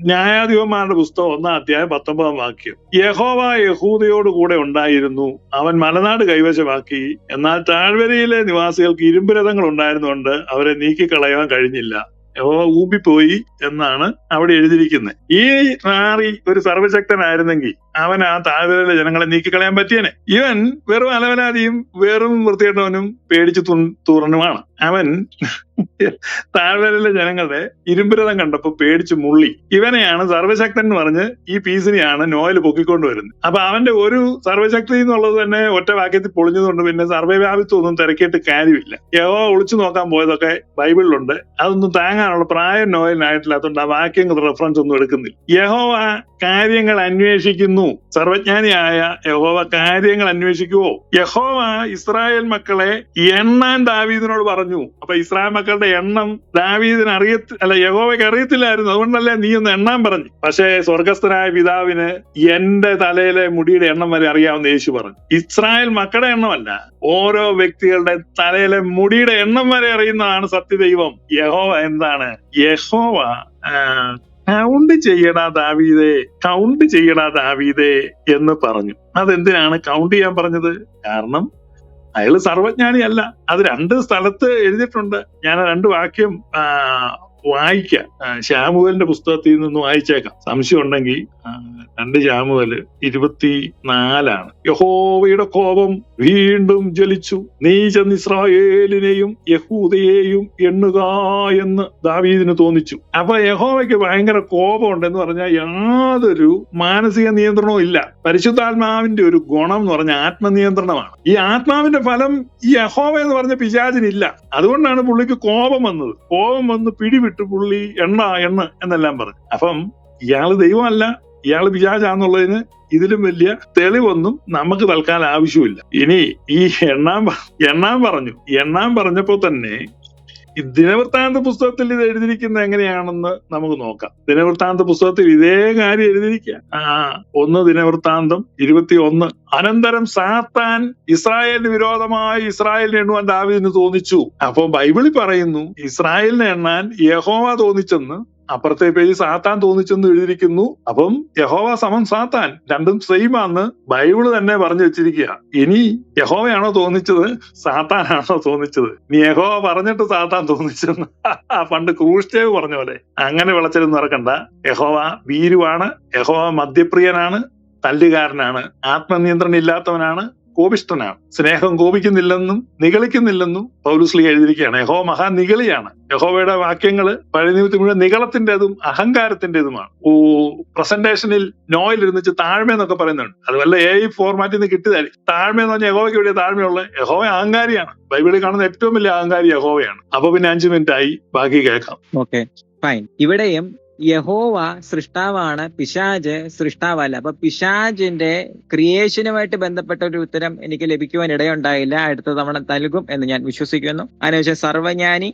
ന്യായാധിപന്മാരുടെ പുസ്തകം 1-ാം അധ്യായം 19-ാം വാക്യം, യഹോവ യഹൂദയോട് കൂടെ ഉണ്ടായിരുന്നു, അവൻ മലനാട് കൈവശമാക്കി, എന്നാൽ താഴ്വരയിലെ നിവാസികൾക്ക് ഇരുമ്പുരഥങ്ങൾ ഉണ്ടായിരുന്നുകൊണ്ട് അവരെ നീക്കിക്കളയാൻ കഴിഞ്ഞില്ല. യഹോവ ഊമ്പിപ്പോയി എന്നാണ് അവിടെ എഴുതിയിരിക്കുന്നത്. ഈ നാറി ഒരു സർവശക്തനായിരുന്നെങ്കിൽ അവൻ ആ താഴ്വരയിലെ ജനങ്ങളെ നീക്കിക്കളയാൻ പറ്റിയനെ. ഇവൻ വെറും അലവലാതിയും വെറും വൃത്തികെട്ടവനും പേടിച്ചു തൂറനുമാണ്. അവൻ താഴ്വരയിലെ ജനങ്ങളുടെ ഇരുമ്പുരഥം കണ്ടപ്പോ പേടിച്ചു മുള്ളി. ഇവനെയാണ് സർവശക്തൻ എന്ന് പറഞ്ഞ് ഈ പീസിനെയാണ് നോയൽ പൊക്കിക്കൊണ്ടുവരുന്നത്. അപ്പൊ അവന്റെ ഒരു സർവശക്തി എന്നുള്ളത് തന്നെ ഒറ്റ വാക്യത്തിൽ പൊളിഞ്ഞതുകൊണ്ട് പിന്നെ സർവ്വവ്യാപിത്വം ഒന്നും തിരക്കിയിട്ട് കാര്യമില്ല. യഹോവ ഒളിച്ചു നോക്കാൻ പോയതൊക്കെ ബൈബിളിലുണ്ട്. അതൊന്നും താങ്ങാനുള്ള പ്രായം നോയലിനായിട്ടില്ലാത്തതുകൊണ്ട് ആ വാക്യങ്ങൾ റെഫറൻസ് ഒന്നും എടുക്കുന്നില്ല. യഹോവ കാര്യങ്ങൾ അന്വേഷിക്കുന്നു. സർവജ്ഞാനിയായ യഹോവ കാര്യങ്ങൾ അന്വേഷിക്കുവോ? യഹോവ ഇസ്രായേൽ മക്കളെ എണ്ണാൻ ദാവീദിനോട് പറഞ്ഞു. അപ്പൊ ഇസ്രായേൽ മക്കളുടെ എണ്ണം ദാവീദിന് യഹോവയ്ക്ക് അറിയത്തില്ലായിരുന്നു. അതുകൊണ്ടല്ലേ നീ ഒന്ന് എണ്ണാൻ പറഞ്ഞു. പക്ഷേ സ്വർഗസ്ഥനായ പിതാവിന് എന്റെ തലയിലെ മുടിയുടെ എണ്ണം വരെ അറിയാവുന്ന യേശു പറഞ്ഞു. ഇസ്രായേൽ മക്കളുടെ എണ്ണമല്ല, ഓരോ വ്യക്തികളുടെ തലയിലെ മുടിയുടെ എണ്ണം വരെ അറിയുന്നതാണ് സത്യദൈവം. യഹോവ എന്താണ്? യഹോവ കൗണ്ട് ചെയ്യടാ ദാവീദേ എന്ന് പറഞ്ഞു. അതെന്തിനാണ് കൗണ്ട് ചെയ്യാൻ പറഞ്ഞത്? കാരണം അയാള് സർവജ്ഞാനിയല്ല. അത് 2 സ്ഥലത്ത് എഴുതിയിട്ടുണ്ട്. ഞാൻ 2 വാക്യം വായിക്കാം. ശാമുവേലിന്റെ പുസ്തകത്തിൽ നിന്ന് വായിച്ചേക്കാം, സംശയം ഉണ്ടെങ്കിൽ. 2 ശാമുവേൽ 24 യഹോവയുടെ കോപം വീണ്ടും ജ്വലിച്ചു, നീ ചെന്ന് ഇസ്രായേലിനെയും യഹൂദയെയും എണ്ണുക എന്ന് ദാവീദിന് തോന്നിച്ചു. അപ്പൊ യഹോവയ്ക്ക് ഭയങ്കര കോപമുണ്ടെന്ന് പറഞ്ഞാൽ യാതൊരു മാനസിക നിയന്ത്രണവും ഇല്ല. പരിശുദ്ധാത്മാവിന്റെ ഒരു ഗുണം എന്ന് പറഞ്ഞാൽ ആത്മനിയന്ത്രണമാണ്. ഈ ആത്മാവിന്റെ ഫലം ഈ യഹോവ എന്ന് പറഞ്ഞ പിശാചിനില്ല. അതുകൊണ്ടാണ് പുള്ളിക്ക് കോപം വന്നത്. കോപം വന്ന് പിടിവിട്ട് പുള്ളി എണ്ണ എന്നെല്ലാം പറഞ്ഞു. അപ്പം ഇയാള് ദൈവമല്ല, ഇയാള് പിശാചാന്നുള്ളതിന് ഇതിലും വലിയ തെളിവൊന്നും നമുക്ക് തൽക്കാലം ആവശ്യമില്ല. ഇനി ഈ എണ്ണാൻ പറഞ്ഞപ്പോ തന്നെ ഈ ദിനവൃത്താന്ത പുസ്തകത്തിൽ ഇത് എഴുതിയിരിക്കുന്നത് എങ്ങനെയാണെന്ന് നമുക്ക് നോക്കാം. ദിനവൃത്താന്ത പുസ്തകത്തിൽ ഇതേ കാര്യം എഴുതിയിരിക്കുക. 1 ദിനവൃത്താന്തം 21. അനന്തരം സാത്താൻ ഇസ്രായേലിന് വിരോധമായി ഇസ്രായേലിനെ എണ്ണുവാൻ ദാവീദിന് തോന്നിച്ചു. അപ്പൊ ബൈബിളിൽ പറയുന്നു ഇസ്രായേലിനെ എണ്ണാൻ യഹോവ തോന്നിച്ചെന്ന്, അപ്പുറത്തെ പേജ് സാത്താൻ തോന്നിച്ചെന്ന് എഴുതിയിരിക്കുന്നു. അപ്പം യഹോവ സമം സാത്താൻ, രണ്ടും സെയിം ആണെന്ന് ബൈബിള് തന്നെ പറഞ്ഞു വെച്ചിരിക്കുക. ഇനി യഹോവയാണോ തോന്നിച്ചത്, സാത്താനാണോ തോന്നിച്ചത്? നീ യഹോവ പറഞ്ഞിട്ട് സാത്താൻ തോന്നിച്ചെന്ന് പണ്ട് ക്രൂഷ്ചേവ് പറഞ്ഞ പോലെ അങ്ങനെ വിളച്ചിലൊന്നും നടക്കണ്ട. യഹോവ ഭീരുവാണ്, യഹോവ മദ്യപ്രിയനാണ്, തല്ലുകാരനാണ്, ആത്മനിയന്ത്രണം ഇല്ലാത്തവനാണ്, കോപിഷ്ഠനാണ്. സ്നേഹം കോപിക്കുന്നില്ലെന്നും നിഗളിക്കുന്നില്ലെന്നും പൗലോസ് എഴുതിയിരിക്കുകയാണ്. യഹോവ മഹാനിഗളിയാണ്. യഹോവയുടെ വാക്യങ്ങള് പഴയ നിയമത്തിൽ മുഴുവൻ നിഗളത്തിന്റേതും അഹങ്കാരത്തിന്റേതുമാണ്. പ്രസന്റേഷനിൽ നോയിൽ ഇരുന്നിച്ച് താഴ്മയെന്നൊക്കെ പറയുന്നുണ്ട്. അത് വല്ല ഫോർമാറ്റിൽ നിന്ന് കിട്ടിയതായിരിക്കും. താഴ്മയെന്ന് പറഞ്ഞാൽ യഹോവയ്ക്ക് വലിയ താഴ്മയുള്ള, യഹോവ അഹങ്കാരിയാണ്. ബൈബിളിൽ കാണുന്ന ഏറ്റവും വലിയ അഹങ്കാരി യഹോവയാണ്. അപ്പൊ പിന്നെ 5 മിനിറ്റ് ആയി, ബാക്കി കേൾക്കാം. Okay fine. ഇവിടെയും യഹോവ സൃഷ്ടാവാണ്, പിശാജ് സൃഷ്ടാവല്ല. അപ്പൊ പിശാജിന്റെ ക്രിയേഷനുമായിട്ട് ബന്ധപ്പെട്ട ഒരു ഉത്തരം എനിക്ക് ലഭിക്കുവാൻ ഇടയുണ്ടായില്ല. അടുത്ത തവണ നൽകും എന്ന് ഞാൻ വിശ്വസിക്കുന്നു. അതിനുശേഷം സർവജ്ഞാനി,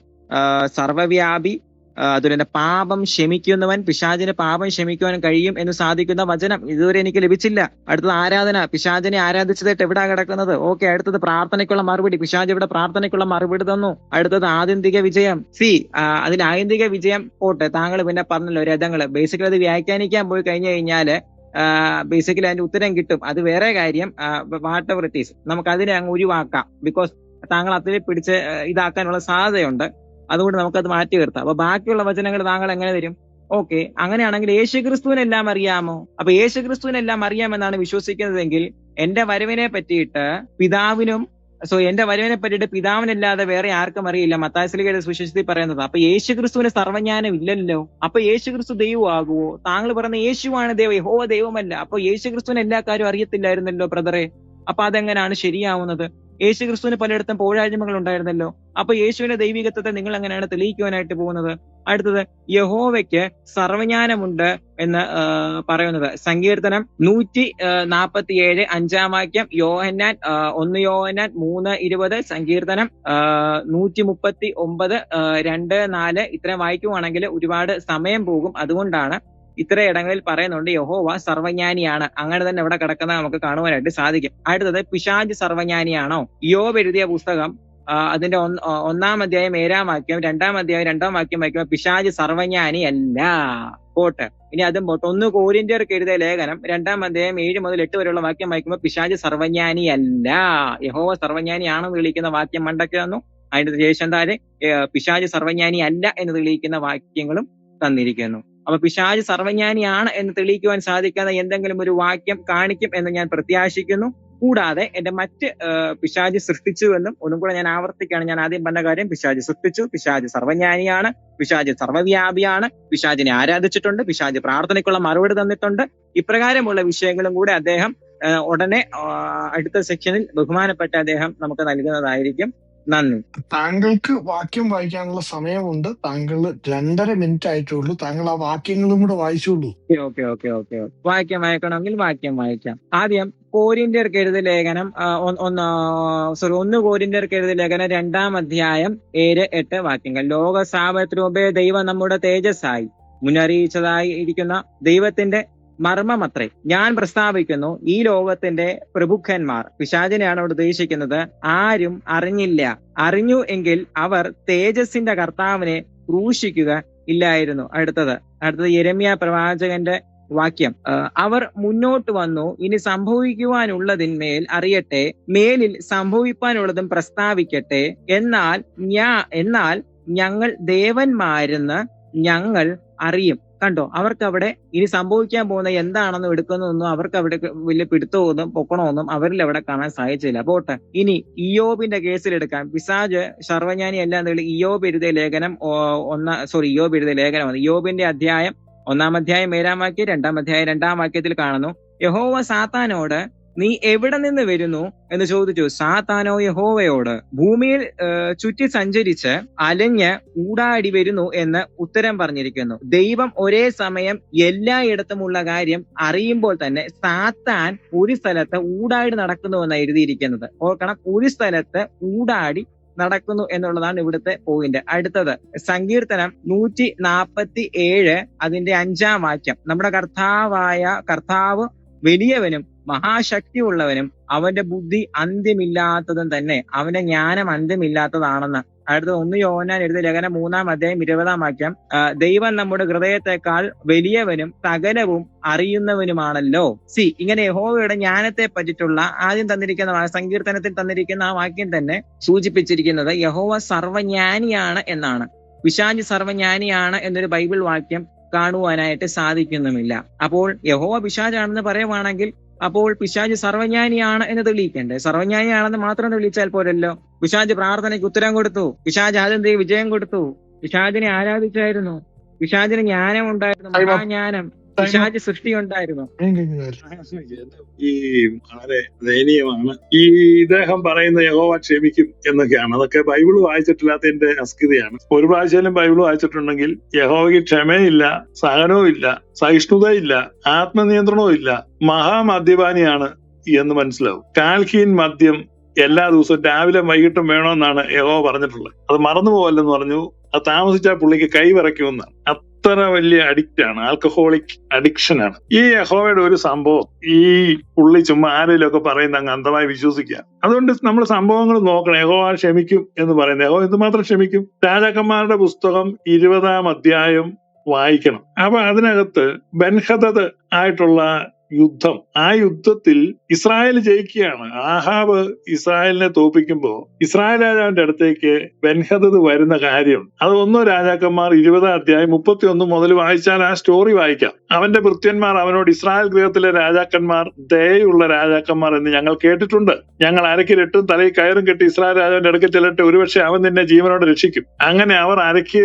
സർവവ്യാപി, അതുപോലെ തന്നെ പാപം ക്ഷമിക്കുന്നവൻ, പിശാചിന് പാപം ക്ഷമിക്കുവാൻ കഴിയും എന്ന് സാധിക്കുന്ന വചനം ഇതുവരെ എനിക്ക് ലഭിച്ചില്ല. അടുത്തത് ആരാധന, പിശാചിനെ ആരാധിച്ചതായിട്ട് എവിടാ കിടക്കുന്നത്? ഓക്കെ, അടുത്തത് പ്രാർത്ഥനയ്ക്കുള്ള മറുപടി, പിശാച് ഇവിടെ പ്രാർത്ഥനയ്ക്കുള്ള മറുപടി തന്നു. അടുത്തത് ആത്യന്തിക വിജയം. അതിൽ ആത്യന്തിക വിജയം പോട്ടെ, താങ്കൾ പിന്നെ പറഞ്ഞല്ലോ രഥങ്ങള്. ബേസിക്കലി അത് വ്യാഖ്യാനിക്കാൻ പോയി കഴിഞ്ഞു കഴിഞ്ഞാല് ബേസിക്കലി അതിന്റെ ഉത്തരം കിട്ടും. അത് വേറെ കാര്യം. വാട്ട് എവർ ഇറ്റ് ഈസ്, നമുക്ക് അതിനെ അങ്ങ് ഒഴിവാക്കാം. ബിക്കോസ് താങ്കൾ അതിൽ പിടിച്ച് ഇതാക്കാനുള്ള സാധ്യതയുണ്ട്. അതുകൊണ്ട് നമുക്കത് മാറ്റി നിർത്താം. അപ്പൊ ബാക്കിയുള്ള വചനങ്ങൾ താങ്കൾ എങ്ങനെ തരും? ഓക്കെ, അങ്ങനെയാണെങ്കിൽ യേശുക്രിസ്തുവിനെല്ലാം അറിയാമോ? അപ്പൊ യേശുക്രിസ്തുവിനെല്ലാം അറിയാമെന്നാണ് വിശ്വസിക്കുന്നതെങ്കിൽ എന്റെ വരവിനെ പറ്റിയിട്ട് പിതാവിനും എന്റെ വരവിനെ പറ്റിയിട്ട് പിതാവിനല്ലാതെ വേറെ ആർക്കും അറിയില്ല. മത്തായി ശ്ലീഹയുടെ സുവിശേഷത്തിൽ പറയുന്നത്. അപ്പൊ യേശുക്രിസ്തുവിന് സർവ്വജ്ഞാനം ഇല്ലല്ലോ. അപ്പൊ യേശുക്രിസ്തു ദൈവമാകുവോ? താങ്കൾ പറയുന്ന യേശുവാണ് ദൈവം, യഹോവ ദൈവമല്ല. അപ്പൊ യേശുക്രിസ്തുവിന് എല്ലാ കാര്യവും അറിയത്തില്ലായിരുന്നല്ലോ ബ്രദറെ. അപ്പൊ അതെങ്ങനെയാണ് ശരിയാവുന്നത്? യേശുക്രിസ്തുവിന് പലയിടത്തും പോരായ്മകൾ ഉണ്ടായിരുന്നല്ലോ. അപ്പൊ യേശുവിന്റെ ദൈവികത്വത്തെ നിങ്ങൾ എങ്ങനെയാണ് തെളിയിക്കുവാനായിട്ട് പോകുന്നത്? അടുത്തത്, യഹോവയ്ക്ക് സർവ്വജ്ഞാനമുണ്ട് എന്ന് പറയുന്നത് സങ്കീർത്തനം 147 5 വാക്യം, യോഹന്നാൻ 1 യോഹന്നാൻ 3:20, സങ്കീർത്തനം 139 2, 4 ഇത്രയും വായിക്കുവാണെങ്കിൽ ഒരുപാട് സമയം പോകും. അതുകൊണ്ടാണ് ഇത്ര ഇടങ്ങളിൽ പറയുന്നുണ്ട് യഹോവ സർവ്വജ്ഞാനിയാണ്. അങ്ങനെ തന്നെ ഇവിടെ കിടക്കുന്ന നമുക്ക് കാണുവാനായിട്ട് സാധിക്കും. അടുത്തത്, പിശാച് സർവ്വജ്ഞാനിയാണോ? യോബ് എഴുതിയ പുസ്തകം അതിന്റെ 1-ാം അധ്യായം 7-ാം വാക്യം, 2-ാം അധ്യായം 2-ാം വാക്യം വായിക്കുമ്പോൾ പിശാച് സർവ്വജ്ഞാനി അല്ല. പോട്ടെ, ഇനി അതും പോട്ടെ. 1 കൊരിന്ത്യർക്ക് എഴുതിയ ലേഖനം 2-ാം അധ്യായം 7 മുതൽ 8 വരെയുള്ള വാക്യം വായിക്കുമ്പോൾ പിശാച് സർവ്വജ്ഞാനി അല്ല. യഹോവ സർവ്വജ്ഞാനിയാണെന്ന് തെളിയിക്കുന്ന വാക്യം മണ്ടയ്ക്ക് തന്നു. അതിന്റെ ശേഷം താഴെ പിശാച് സർവ്വജ്ഞാനി അല്ല എന്ന് തെളിയിക്കുന്ന വാക്യങ്ങളും തന്നിരിക്കുന്നു. അപ്പൊ പിശാച് സർവ്വജ്ഞാനിയാണ് എന്ന് തെളിയിക്കുവാൻ സാധിക്കാതെ എന്തെങ്കിലും ഒരു വാക്യം കാണിക്കും എന്ന് ഞാൻ പ്രത്യാശിക്കുന്നു. കൂടാതെ എന്റെ മറ്റ് പിശാച് സൃഷ്ടിച്ചുവെന്നും ഒന്നും കൂടെ ഞാൻ ആവർത്തിക്കുകയാണ്. ഞാൻ ആദ്യം പറഞ്ഞ കാര്യം, പിശാച് സൃഷ്ടിച്ചു, പിശാച് സർവ്വജ്ഞാനിയാണ്, പിശാച് സർവ്വവ്യാപിയാണ്, പിശാചിനെ ആരാധിച്ചിട്ടുണ്ട്, പിശാച് പ്രാർത്ഥനയ്ക്കുള്ള മറുപടി തന്നിട്ടുണ്ട്. ഇപ്രകാരമുള്ള വിഷയങ്ങളും കൂടെ അദ്ദേഹം ഉടനെ അടുത്ത സെക്ഷനിൽ ബഹുമാനപ്പെട്ട അദ്ദേഹം നമുക്ക് നൽകുന്നതായിരിക്കും. നന്ദി. താങ്കൾക്ക് വാക്യം വായിക്കാനുള്ള സമയമുണ്ട്. താങ്കൾ 2.5 മിനിറ്റ് ആയിട്ടുള്ളൂ. താങ്കൾ ആ വാക്യങ്ങളും കൂടെ വായിച്ചോളൂ. ഓക്കെ. വാക്യം വായിക്കണമെങ്കിൽ വാക്യം വായിക്കാം. ആദ്യം കൊരിന്ത്യർക്ക് എഴുതിയ ലേഖനം 1 കൊരിന്ത്യർക്ക് എഴുതിയ ലേഖനം 2-ാം അധ്യായം 7-8 വാക്യങ്ങൾ. ലോക സ്ഥാപനത്തിനു മുമ്പേ ദൈവം നമ്മുടെ തേജസ്സായി മുന്നറിയിച്ചതായി ഇരിക്കുന്ന ദൈവത്തിന്റെ മർമ്മമത്രേ ഞാൻ പ്രസ്താവിക്കുന്നു. ഈ ലോകത്തിന്റെ പ്രഭുക്കന്മാർ, പിശാചിനെയാണ് അവിടെ ഉദ്ദേശിക്കുന്നത്, ആരും അറിഞ്ഞില്ല. അറിഞ്ഞു എങ്കിൽ അവർ തേജസ്സിന്റെ കർത്താവിനെ ക്രൂശിക്കുക ഇല്ലായിരുന്നു. അടുത്തത് യെരമ്യാ പ്രവാചകന്റെ വാക്യം, അവർ മുന്നോട്ട് വന്നു, ഇനി സംഭവിക്കുവാനുള്ളതിന്മേൽ അറിയട്ടെ, മേലിൽ സംഭവിക്കാനുള്ളതും പ്രസ്താവിക്കട്ടെ. എന്നാൽ ഞങ്ങൾ ദേവന്മാരെന്ന് ഞങ്ങൾ അറിയും. കണ്ടോ, അവർക്കവിടെ ഇനി സംഭവിക്കാൻ പോകുന്ന എന്താണെന്നും എടുക്കുന്നതൊന്നും അവർക്ക് അവിടെ വലിയ പിടുത്തമൊന്നും പൊക്കണമൊന്നും അവരിൽ അവിടെ കാണാൻ സാധിച്ചില്ല. പോട്ടെ, ഇനി ഇയ്യോബിന്റെ കേസിലെടുക്കാം. പിശാച് സർവ്വജ്ഞാനി അല്ല എന്നുള്ള ഇയ്യോബ് എഴുതിയ ലേഖനം ഇയ്യോബിന്റെ അധ്യായം 1-ാം അധ്യായം 7-ാം വാക്യം, 2-ാം അധ്യായം 2-ാം വാക്യത്തിൽ കാണുന്നു, യഹോവ സാത്താനോട് നീ എവിടെ നിന്ന് വരുന്നു എന്ന് ചോദിച്ചു. സാത്താനോ യഹോവയോട് ഭൂമിയിൽ ചുറ്റി സഞ്ചരിച്ച് അലഞ്ഞ് ഊടാടി വരുന്നു എന്ന് ഉത്തരം പറഞ്ഞിരിക്കുന്നു. ദൈവം ഒരേ സമയം എല്ലായിടത്തുമുള്ള കാര്യം അറിയുമ്പോൾ തന്നെ സാത്താൻ ഒരു സ്ഥലത്ത് ഊടാടി നടക്കുന്നുവെന്നാണ് എഴുതിയിരിക്കുന്നത്. ഓർക്കണം, ഒരു സ്ഥലത്ത് ഊടാടി നടക്കുന്നു എന്നുള്ളതാണ് ഇവിടുത്തെ പോയിന്റ്. അടുത്തത് സങ്കീർത്തനം 147 അതിന്റെ 5-ാം വാക്യം. നമ്മുടെ കർത്താവ് വലിയവനും മഹാശക്തിയുള്ളവനും അവന്റെ ബുദ്ധി അന്ത്യമില്ലാത്തതും തന്നെ, അവന്റെ ജ്ഞാനം അന്ത്യമില്ലാത്തതാണെന്ന്. അടുത്തത് 1 യോഹന്നാൻ എഴുതിയ ലേഖനം 3-ാം അധ്യായം 20-ാം വാക്യം, ദൈവം നമ്മുടെ ഹൃദയത്തെക്കാൾ വലിയവനും സകലവും അറിയുന്നവനുമാണല്ലോ. ഇങ്ങനെ യഹോവയുടെ ജ്ഞാനത്തെ പറ്റിയിട്ടുള്ള ആദ്യം തന്നിരിക്കുന്ന സങ്കീർത്തനത്തിൽ തന്നിരിക്കുന്ന ആ വാക്യം തന്നെ സൂചിപ്പിച്ചിരിക്കുന്നത് യഹോവ സർവ്വജ്ഞാനിയാണ് എന്നാണ്. പിശാച് സർവ്വജ്ഞാനിയാണ് എന്നൊരു ബൈബിൾ വാക്യം കാണുവാനായിട്ട് സാധിക്കുന്നുമില്ല. അപ്പോൾ യഹോവ പിശാചാണെന്ന് പറയുവാണെങ്കിൽ അപ്പോൾ പിശാച് സർവ്വജ്ഞാനിയാണ് എന്ന് തെളിയിക്കണ്ടേ? സർവ്വജ്ഞാനിയാണെന്ന് മാത്രം തെളിയിച്ചാൽ പോരല്ലോ. പിശാച് പ്രാർത്ഥനയ്ക്ക് ഉത്തരം കൊടുത്തു, പിശാച് ആദ്യം വിജയം കൊടുത്തു, പിശാചിനെ ആരാധിച്ചായിരുന്നു, പിശാചിന് ജ്ഞാനം ഉണ്ടായിരുന്നു, മഹാജ്ഞാനം, പിശാച് സൃഷ്ടി ഉണ്ടായിരുന്നു. ഈ വളരെ ദയനീയമാണ് ഈ ഇദ്ദേഹം പറയുന്ന യഹോവ ക്ഷമിക്കും എന്നൊക്കെയാണ്. അതൊക്കെ ബൈബിൾ വായിച്ചിട്ടില്ലാത്തതിന്റെ അസ്കിതയാണ്. ഒരു പ്രാവശ്യം ബൈബിൾ വായിച്ചിട്ടുണ്ടെങ്കിൽ യഹോവയ്ക്ക് ക്ഷമയില്ല, സഹനവും ഇല്ല, സഹിഷ്ണുതയില്ല, ആത്മനിയന്ത്രണവും ഇല്ല, മഹാമദ്യപാനിയാണ് എന്ന് മനസ്സിലാവും. കാൽഹീൻ മദ്യം എല്ലാ ദിവസവും രാവിലെ വൈകിട്ടും വേണമെന്നാണ് യഹോവ പറഞ്ഞിട്ടുള്ളത്. അത് മറന്നു പോവല്ലെന്ന് പറഞ്ഞു. അത് താമസിച്ചാൽ പുള്ളിക്ക് കൈ വിറയ്ക്കുമെന്നാണ്. അത്ര വലിയ അഡിക്റ്റ് ആണ്, ആൽക്കഹോളിക് അഡിക്ഷൻ ആണ്. ഈ യഹോവയുടെ ഒരു സംഭവം ഈ പുള്ളി ചുമ്മാ ആരെങ്കിലും ഒക്കെ പറയുന്ന അങ്ങ് അന്ധമായി വിശ്വസിക്കുക. അതുകൊണ്ട് നമ്മൾ സംഭവങ്ങൾ നോക്കണം. യഹോവ ക്ഷമിക്കും എന്ന് പറയുന്നത്, യഹോവ എന്തുമാത്രം ക്ഷമിക്കും? രാജാക്കന്മാരുടെ പുസ്തകം 20-ാം അധ്യായം വായിക്കണം. അപ്പൊ അതിനകത്ത് ബെൻഹദദ് ആയിട്ടുള്ള യുദ്ധം. ആ യുദ്ധത്തിൽ ഇസ്രായേൽ ജയിക്കുകയാണ്. ആഹാബ് ഇസ്രായേലിനെ തോൽപ്പിക്കുമ്പോ ഇസ്രായേൽ രാജാവിന്റെ അടുത്തേക്ക് ബെൻഹദദ് വരുന്ന കാര്യം അത് 1 രാജാക്കന്മാർ 20 അധ്യായം 31 മുതൽ വായിച്ചാൽ ആ സ്റ്റോറി വായിക്കാം. അവന്റെ ഭൃത്യന്മാർ അവനോട്, ഇസ്രായേൽ ഗൃഹത്തിലെ രാജാക്കന്മാർ ദയുള്ള രാജാക്കന്മാർ എന്ന് ഞങ്ങൾ കേട്ടിട്ടുണ്ട്. ഞങ്ങൾ അരയ്ക്ക് രട്ടും തലയിൽ കയറും കെട്ടി ഇസ്രായേൽ രാജാവിന്റെ അടുക്കൽ ചെല്ലട്ടെ, ഒരുപക്ഷെ അവൻ നിന്നെ ജീവനോട് രക്ഷിക്കും. അങ്ങനെ അവർ അരയ്ക്ക്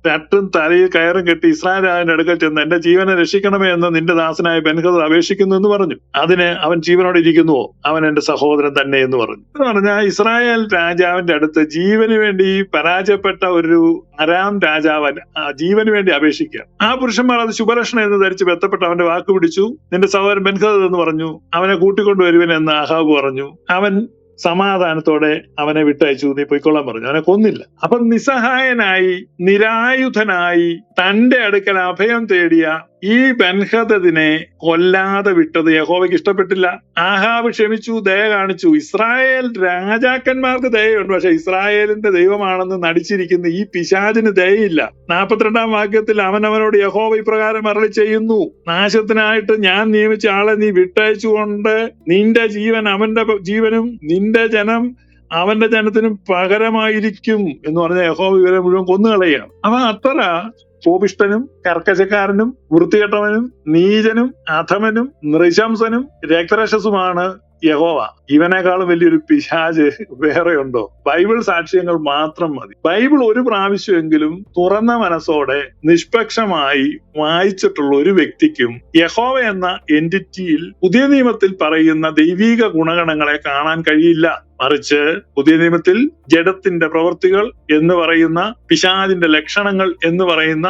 രട്ടും തലയിൽ കയറും കെട്ടി ഇസ്രായേൽ രാജാവിന്റെ അടുക്കൽ ചെന്ന്, എന്റെ ജീവനെ രക്ഷിക്കണമേ എന്ന് നിന്റെ ദാസനായ ബെൻഹദദ് അപേക്ഷിക്കുന്നു എന്ന് പറഞ്ഞു. അതിന് അവൻ, ജീവനോട് ഇരിക്കുന്നുവോ? അവൻ എന്റെ സഹോദരൻ തന്നെ എന്ന് പറഞ്ഞു. എന്ന് പറഞ്ഞാൽ ഇസ്രായേൽ രാജാവിന്റെ അടുത്ത് ജീവന് വേണ്ടി പരാജയപ്പെട്ട ഒരു അരാം രാജാവ് ജീവന് വേണ്ടി അപേക്ഷിക്കുക. ആ പുരുഷന്മാർ അത് ശുഭലക്ഷണം എന്ന് ധരിച്ച് ബന്ധപ്പെട്ട് അവന്റെ വാക്ക് പിടിച്ചു. നിന്റെ സഹോദരൻ ബെൻഹദദ് എന്ന് പറഞ്ഞു. അവനെ കൂട്ടിക്കൊണ്ടുവരുവൻ എന്ന് ആഹാബ് പറഞ്ഞു. അവൻ സമാധാനത്തോടെ അവനെ വിട്ടയച്ചു. നീ പൊയ്ക്കൊള്ളാൻ പറഞ്ഞു. അവനെ കൊന്നില്ല. അപ്പൊ നിസ്സഹായനായി നിരായുധനായി തന്റെ അടുക്കൽ അഭയം തേടിയ ഈ ബെൻഹദദിനെ കൊല്ലാതെ വിട്ടത് യഹോവയ്ക്ക് ഇഷ്ടപ്പെട്ടില്ല. ആഹാബ് ക്ഷമിച്ചു, ദയ കാണിച്ചു. ഇസ്രായേൽ രാജാക്കന്മാർക്ക് ദയയുണ്ട്, പക്ഷെ ഇസ്രായേലിന്റെ ദൈവമാണെന്ന് നടിച്ചിരിക്കുന്ന ഈ പിശാചിന് ദയയില്ല. 42 വാക്യത്തിൽ അവനവനോട് യഹോവ ഇപ്രകാരം അരുളി ചെയ്യുന്നു, നാശത്തിനായിട്ട് ഞാൻ നിയമിച്ച ആളെ നീ വിട്ടയച്ചുകൊണ്ട് നിന്റെ ജീവൻ അവന്റെ ജീവനും നിന്റെ ജനം അവന്റെ ജനത്തിനും പകരമായിരിക്കും എന്ന് പറഞ്ഞ യഹോവ ഇവരെ മുഴുവൻ കൊന്നുകളയുകയാണ്. അവൻ അത്ര കോപിഷ്ഠനും കർക്കശക്കാരനും വൃത്തികെട്ടവനും നീചനും അധമനും നൃശംസനും രക്തരക്ഷസുമാണ് യഹോവ. ഇവനേക്കാളും വലിയൊരു പിശാച് വേറെ ഉണ്ടോ? ബൈബിൾ സാക്ഷ്യങ്ങൾ മാത്രം മതി. ബൈബിൾ ഒരു പ്രാവശ്യമെങ്കിലും തുറന്ന മനസ്സോടെ നിഷ്പക്ഷമായി വായിച്ചിട്ടുള്ള ഒരു വ്യക്തിക്കും യഹോവ എന്ന എൻറ്റിറ്റിയിൽ പുതിയ നിയമത്തിൽ പറയുന്ന ദൈവീക ഗുണഗണങ്ങളെ കാണാൻ കഴിയില്ല. മറിച്ച് പുതിയ നിയമത്തിൽ ജഡത്തിന്റെ പ്രവൃത്തികൾ എന്ന് പറയുന്ന, പിശാചിന്റെ ലക്ഷണങ്ങൾ എന്ന് പറയുന്ന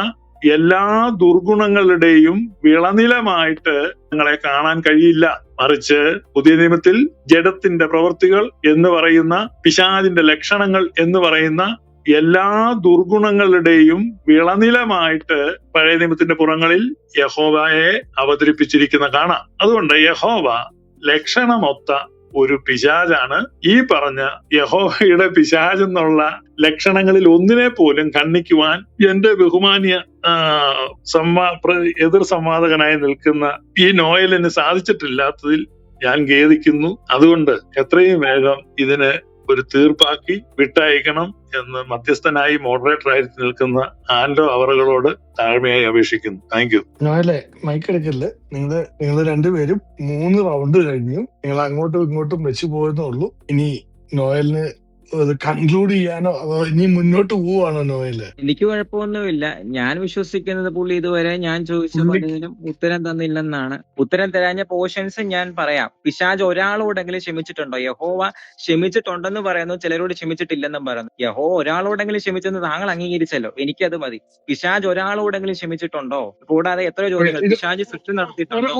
എല്ലാ ദുർഗുണങ്ങളുടെയും വിളനിലമായിട്ട് ഞങ്ങളെ കാണാൻ കഴിയില്ല. മറിച്ച് പുതിയ നിയമത്തിൽ ജഡത്തിന്റെ പ്രവൃത്തികൾ എന്ന് പറയുന്ന, പിശാചിന്റെ ലക്ഷണങ്ങൾ എന്ന് പറയുന്ന എല്ലാ ദുർഗുണങ്ങളുടെയും വിളനിലമായിട്ട് പഴയ നിയമത്തിന്റെ പുറങ്ങളിൽ യഹോവയെ അവതരിപ്പിച്ചിരിക്കുന്ന കാണാം. അതുകൊണ്ട് യഹോവ ലക്ഷണമൊത്ത ഒരു പിശാചാണ്. ഈ പറഞ്ഞ യഹോവയുടെ പിശാചെന്നുള്ള ലക്ഷണങ്ങളിൽ ഒന്നിനെ പോലും ഖണ്ഡിക്കുവാൻ എന്റെ ബഹുമാന്യ എതിർ സംവാദകനായി നിൽക്കുന്ന ഈ നോയലിന് സാധിച്ചിട്ടില്ലാത്തതിൽ ഞാൻ ഖേദിക്കുന്നു. അതുകൊണ്ട് എത്രയും വേഗം ഇതിന് ഒരു തീർപ്പാക്കി വിട്ടയക്കണം എന്ന് മധ്യസ്ഥനായി മോഡറേറ്ററായി നിൽക്കുന്ന ആൻഡോ അവറുകളോട് താഴ്മയായി അപേക്ഷിക്കുന്നു. Thank you. നോയലെ, മൈക്കെടുക്കല്ലേ. നിങ്ങള് രണ്ടുപേരും 3 റൗണ്ട് കഴിഞ്ഞു. നിങ്ങൾ അങ്ങോട്ടും ഇങ്ങോട്ടും വെച്ച് പോയെന്നേ ഉള്ളൂ. ഇനി നോയലിന് അത് കൺക്ലൂഡ് ചെയ്യാനോ അതോ ഇനി മുന്നോട്ട് പോവാണോ നോയല്? എനിക്ക് കുഴപ്പമൊന്നുമില്ല. ഞാൻ വിശ്വസിക്കുന്നത് പുള്ളി ഇതുവരെ ഞാൻ ചോദിച്ച പലതിനും ഉത്തരം തന്നില്ലെന്നാണ്. ഉത്തരം തരാഞ്ഞ പോർഷൻസ് ഞാൻ പറയാം. പിശാച് ഒരാളോടെങ്കിലും ക്ഷമിച്ചിട്ടുണ്ടോ? യഹോവ ക്ഷമിച്ചിട്ടുണ്ടെന്ന് പറയുന്നു, ചിലരോട് ക്ഷമിച്ചിട്ടില്ലെന്നും പറയുന്നു. യഹോവ ഒരാളോടെങ്കിലും ക്ഷമിച്ചെന്ന് താങ്കൾ അംഗീകരിച്ചല്ലോ, എനിക്കത് മതി. പിശാച് ഒരാളോടെങ്കിലും ക്ഷമിച്ചിട്ടുണ്ടോ? കൂടാതെ എത്ര ചോദ്യങ്ങൾ. പിശാച് സൃഷ്ടി നടത്തിയിട്ടുണ്ടോ?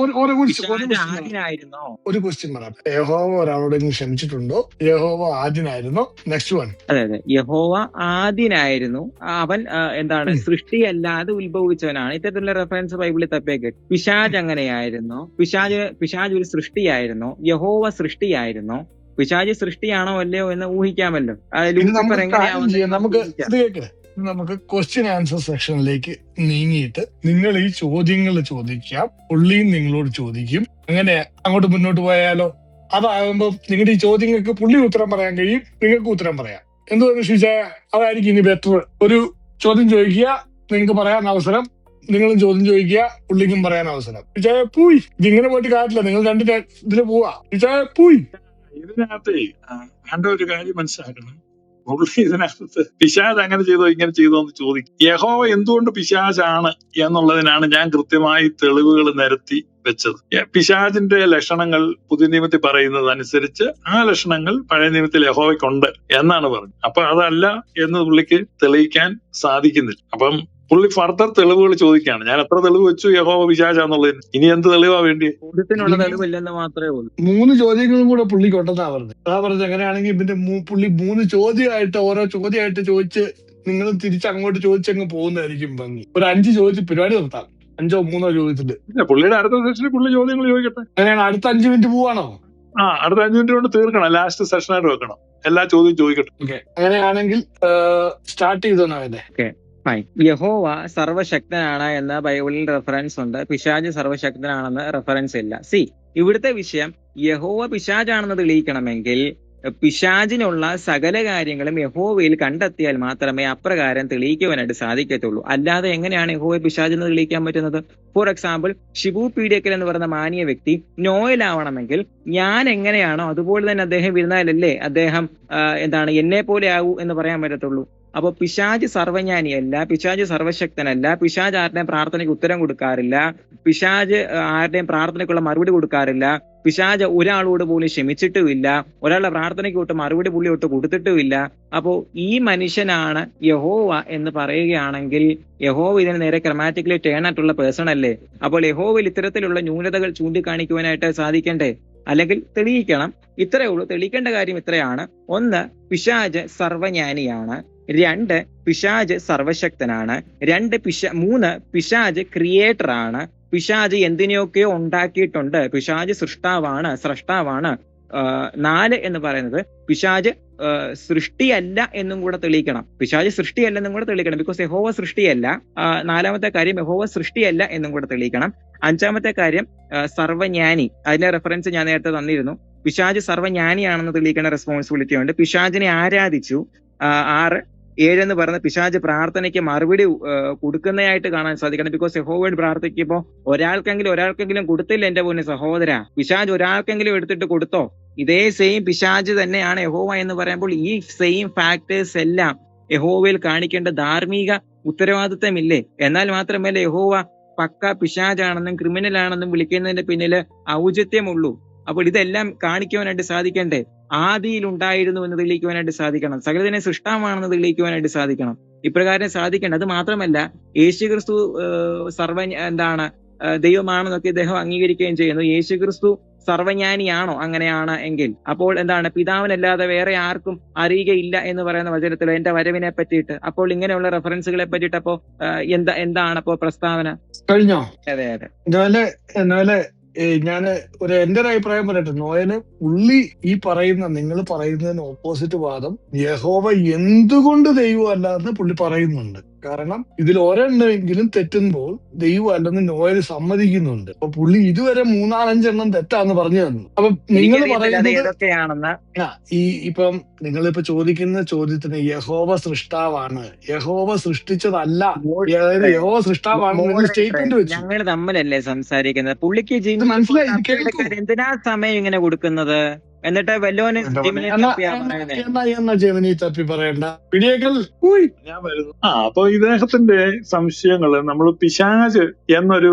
പിശാച് ആദ്യനായിരുന്നോ? ഒരു ക്വസ്റ്റ്യൻ പറയാം. യഹോവ ഒരാളോടെങ്കിലും ക്ഷമിച്ചിട്ടുണ്ടോ? യഹോവ ആദ്യനായിരുന്നോ? Next one. അതെ, യഹോവ ആദ്യനായിരുന്നു. അവൻ എന്താണ്, സൃഷ്ടിയല്ലാതെ ഉത്ഭവിച്ചവനാണ്. ഇത്തരത്തിലുള്ള റെഫറൻസ് ബൈബിളിൽ തപ്പേക്ക്. പിശാജ് അങ്ങനെയായിരുന്നു? പിശാജ് ഒരു സൃഷ്ടിയായിരുന്നു? യഹോവ സൃഷ്ടിയായിരുന്നു? പിശാജ് സൃഷ്ടിയാണോ അല്ലയോ എന്ന് ഊഹിക്കാമല്ലോ. നമുക്ക് ക്വസ്റ്റ്യൻ ആൻസർ സെക്ഷനിലേക്ക് നീങ്ങിയിട്ട് നിങ്ങൾ ഈ ചോദ്യങ്ങൾ ചോദിക്കാം. പുള്ളിയും നിങ്ങളോട് ചോദിക്കും. അങ്ങനെ അങ്ങോട്ട് മുന്നോട്ട് പോയാലോ? അതാകുമ്പോ നിങ്ങളുടെ ഈ ചോദ്യങ്ങൾക്ക് പുള്ളി ഉത്തരം പറയാൻ കഴിയും, നിങ്ങൾക്ക് ഉത്തരം പറയാം. എന്തുകൊണ്ട് ശിശായ? അതായിരിക്കും ഇനി ബെറ്റർ. ഒരു ചോദ്യം ചോദിക്കുക, നിങ്ങൾക്ക് പറയാൻ അവസരം. നിങ്ങളും ചോദ്യം ചോദിക്കുക, പുള്ളിക്കും പറയാൻ അവസരം. ശിശായ പൂയി. ഇതിങ്ങനെ പോയിട്ട് കാര്യമില്ല. നിങ്ങൾ രണ്ടിന്റെ ഇതില് പോവാ. ശിശായ പൂയി. ഇതിനകത്ത് എന്റെ ഒരു കാര്യം മനസ്സിലാക്കണം. പുള്ളി ഇതിനകത്ത് പിശാച് അങ്ങനെ ചെയ്തോ ഇങ്ങനെ ചെയ്തോ എന്ന് ചോദിക്കും. യഹോവ എന്തുകൊണ്ട് പിശാചാണ് എന്നുള്ളതിനാണ് ഞാൻ കൃത്യമായി തെളിവുകൾ നിരത്തി വെച്ചത്. പിശാചിന്റെ ലക്ഷണങ്ങൾ പുതിയ നിയമത്തിൽ പറയുന്നത് അനുസരിച്ച് ആ ലക്ഷണങ്ങൾ പഴയ നിയമത്തിൽ യഹോവയ്ക്കുണ്ട് എന്നാണ് പറഞ്ഞത്. അപ്പൊ അതല്ല എന്ന് പുള്ളിക്ക് തെളിയിക്കാൻ സാധിക്കുന്നില്ല. അപ്പം പുള്ളി ഫർദർ തെളിവുകൾ ചോദിക്കുകയാണ്. ഞാൻ എത്ര തെളിവ് വെച്ചു യഹോവ പിശാചാന്നുള്ളതിന്? ഇനി എന്ത് തെളിവാ വേണ്ടി? ചോദ്യത്തിനുള്ള തെളിവില്ലെന്ന് മാത്രമേ ഉള്ളൂ. 3 ചോദ്യങ്ങളും കൂടെ പുള്ളിക്ക് ഉണ്ടെന്നാ പറഞ്ഞത്. അതാ പറഞ്ഞത്. അങ്ങനെയാണെങ്കിൽ പിന്നെ പുള്ളി 3 ചോദ്യമായിട്ട് ഓരോ ചോദ്യമായിട്ട് ചോദിച്ച് നിങ്ങൾ തിരിച്ചങ്ങോട്ട് ചോദിച്ചങ്ങ് പോകുന്നതായിരിക്കും ഭംഗി. ഒരു 5 ചോദിച്ച് പരിപാടി നിർത്താം. 5ഓ 3ഓ ചോദ്യത്തില്. പുള്ളിയുടെ അടുത്ത സെഷനിൽ പുള്ളി ചോദ്യങ്ങൾ ചോദിക്കട്ടെ. അങ്ങനെയാണ്. അടുത്ത 5 മിനിറ്റ് പോവാണോ? അടുത്ത 5 മിനിറ്റ് കൊണ്ട് തീർക്കണം. ലാസ്റ്റ് സെഷനായിട്ട് വെക്കണം. എല്ലാ ചോദ്യം ചോദിക്കട്ടെ. ഓക്കെ, അങ്ങനെയാണെങ്കിൽ സ്റ്റാർട്ട് ചെയ്തോന്നല്ലേ? ഫൈൻ. യഹോവ സർവശക്തനാണ് എന്ന ബൈബിളിൽ റെഫറൻസ് ഉണ്ട്, പിശാച് സർവശക്തനാണെന്ന് റെഫറൻസ് ഇല്ല. ഇവിടുത്തെ വിഷയം യഹോവ പിശാചാണെന്ന് തെളിയിക്കണമെങ്കിൽ പിശാചിനുള്ള സകല കാര്യങ്ങളും യഹോവയിൽ കണ്ടെത്തിയാൽ മാത്രമേ അപ്രകാരം തെളിയിക്കുവാനായിട്ട് സാധിക്കത്തുള്ളൂ. അല്ലാതെ എങ്ങനെയാണ് യഹോവ പിശാചെന്ന് തെളിയിക്കാൻ പറ്റുന്നത്? ഫോർ എക്സാമ്പിൾ, ഷിബു പീഡിയക്കൽ എന്ന് പറയുന്ന മാന്യ വ്യക്തി നോയലാവണമെങ്കിൽ ഞാൻ എങ്ങനെയാണോ അതുപോലെ തന്നെ അദ്ദേഹം ഇരുന്നാലല്ലേ അദ്ദേഹം എന്നെ പോലെ ആവൂ എന്ന് പറയാൻ പറ്റത്തുള്ളൂ. അപ്പൊ പിശാച് സർവജ്ഞാനിയല്ല, പിശാച് സർവശക്തനല്ല, പിശാച് ആരുടെയും പ്രാർത്ഥനയ്ക്ക് ഉത്തരം കൊടുക്കാറില്ല, പിശാച് ആരുടെയും പ്രാർത്ഥനയ്ക്കുള്ള മറുപടി കൊടുക്കാറില്ല, പിശാച് ഒരാളോട് പോലും ക്ഷമിച്ചിട്ടുമില്ല, ഒരാളുടെ പ്രാർത്ഥനയ്ക്ക് തൊട്ട് മറുപടി പുള്ളി തൊട്ട് കൊടുത്തിട്ടുമില്ല. അപ്പോ ഈ മനുഷ്യനാണ് യഹോവ എന്ന് പറയുകയാണെങ്കിൽ യഹോവ ഇതിന് നേരെ ക്രമാറ്റിക്കലി ടേൺ ആയിട്ടുള്ള പേഴ്സൺ അല്ലേ? അപ്പോൾ യഹോവയിൽ ഇത്തരത്തിലുള്ള ന്യൂനതകൾ ചൂണ്ടിക്കാണിക്കുവാനായിട്ട് സാധിക്കണ്ടേ? അല്ലെങ്കിൽ തെളിയിക്കണം. ഇത്രയേ ഉള്ളൂ. തെളിയിക്കേണ്ട കാര്യം ഇത്രയാണ്: ഒന്ന്, പിശാച് സർവജ്ഞാനിയാണ്. 2, പിശാച് സർവശക്തനാണ്. 3, പിശാച് ക്രിയേറ്റർ ആണ്. പിശാച് എന്തിനെയൊക്കെയോ ഉണ്ടാക്കിയിട്ടുണ്ട്. പിശാച് സ്രഷ്ടാവാണ്. 4 എന്ന് പറയുന്നത് പിശാച് സൃഷ്ടിയല്ല എന്നും കൂടെ തെളിയിക്കണം. പിശാച് സൃഷ്ടിയല്ലെന്നും കൂടെ തെളിയിക്കണം. ബിക്കോസ് യഹോവ സൃഷ്ടിയല്ല. 4-മത്തെ കാര്യം യഹോവ സൃഷ്ടിയല്ല എന്നും കൂടെ തെളിയിക്കണം. 5-മത്തെ കാര്യം സർവജ്ഞാനി. അതിന്റെ റെഫറൻസ് ഞാൻ നേരത്തെ തന്നിരുന്നു. പിശാച് സർവജ്ഞാനിയാണെന്ന് തെളിയിക്കേണ്ട റെസ്പോൺസിബിലിറ്റി ഉണ്ട്. പിശാചിനെ ആരാധിച്ചു. 6, 7 എന്ന് പറയുന്ന പിശാച് പ്രാർത്ഥനയ്ക്ക് മറുപടി കൊടുക്കുന്നതായിട്ട് കാണാൻ സാധിക്കണം. ബിക്കോസ് യഹോവയോട് പ്രാർത്ഥിക്കുമ്പോൾ ഒരാൾക്കെങ്കിലും കൊടുത്തില്ല എന്റെ പൊന്നു സഹോദര. പിശാച് ഒരാൾക്കെങ്കിലും എടുത്തിട്ട് കൊടുത്തോ? ഇതേ സെയിം പിശാച് തന്നെയാണ് യഹോവ എന്ന് പറയുമ്പോൾ ഈ സെയിം ഫാക്ടേഴ്സ് എല്ലാം യഹോവയിൽ കാണിക്കേണ്ട ധാർമ്മിക ഉത്തരവാദിത്തമില്ലേ? എന്നാൽ മാത്രമല്ല യഹോവ പക്ക പിശാചാണെന്നും ക്രിമിനൽ ആണെന്നും വിളിക്കുന്നതിന്റെ പിന്നില് ഔചിത്യമുള്ളൂ. അപ്പോൾ ഇതെല്ലാം കാണിക്കുവാനായിട്ട് സാധിക്കണ്ടേ? ആദിയിൽ ഉണ്ടായിരുന്നു എന്ന് തെളിയിക്കുവാനായിട്ട് സാധിക്കണം. സകലതിനെ സൃഷ്ടാവാണെന്ന് തെളിയിക്കുവാനായിട്ട് സാധിക്കണം. ഇപ്രകാരം സാധിക്കേണ്ട. അത് മാത്രമല്ല, യേശുക്രിസ്തു ദൈവമാണെന്നൊക്കെ ഇദ്ദേഹം അംഗീകരിക്കുകയും ചെയ്യുന്നു. യേശുക്രിസ്തു സർവജ്ഞാനിയാണോ? അങ്ങനെയാണ് എങ്കിൽ അപ്പോൾ എന്താണ്? പിതാവിനല്ലാതെ വേറെ ആർക്കും അറിയുകയില്ല എന്ന് പറയുന്ന വചനത്തിൽ എന്റെ വരവിനെ പറ്റിയിട്ട്, അപ്പോൾ ഇങ്ങനെയുള്ള റെഫറൻസുകളെ പറ്റിയിട്ട് അപ്പോ എന്താണ് അപ്പോ പ്രസ്താവന? കഴിഞ്ഞോ? അതെ. എന്നാല് ഞാൻ എന്റെ ഒരു അഭിപ്രായം പറയട്ടെ. നോയന് പുള്ളി നിങ്ങൾ പറയുന്നതിന് ഓപ്പോസിറ്റ് വാദം യഹോവ എന്തുകൊണ്ട് ദൈവം അല്ലാന്ന് പുള്ളി പറയുന്നുണ്ട്. കാരണം ഇതിൽ ഒരെണ്ണമെങ്കിലും തെറ്റുമ്പോൾ ദൈവം അല്ലെന്ന് നോയൽ സമ്മതിക്കുന്നുണ്ട്. അപ്പൊ പുള്ളി ഇതുവരെ 4-5 തെറ്റാന്ന് പറഞ്ഞു തന്നു. അപ്പൊ നിങ്ങൾ പറയുന്നത് ഇപ്പം നിങ്ങളിപ്പോ ചോദിക്കുന്ന ചോദ്യത്തിന് യഹോവ സൃഷ്ടാവാണ്, യഹോവ സൃഷ്ടിച്ചതല്ല, അതായത് യഹോവ സൃഷ്ടാവാണെന്ന് സ്റ്റേറ്റ്മെന്റ് വെച്ചു. ഞങ്ങൾ തമ്മിലല്ലേ സംസാരിക്കുന്നത്? പുള്ളിക്ക് മനസ്സിലായി. എന്തിനാ സമയം ഇങ്ങനെ കൊടുക്കുന്നത്? എന്നിട്ട് ജെമിനി തപ്പി പറയണ്ട. ഞാൻ വരുന്നു. അപ്പൊ ഇദ്ദേഹത്തിന്റെ സംശയങ്ങള് നമ്മൾ പിശാച് എന്നൊരു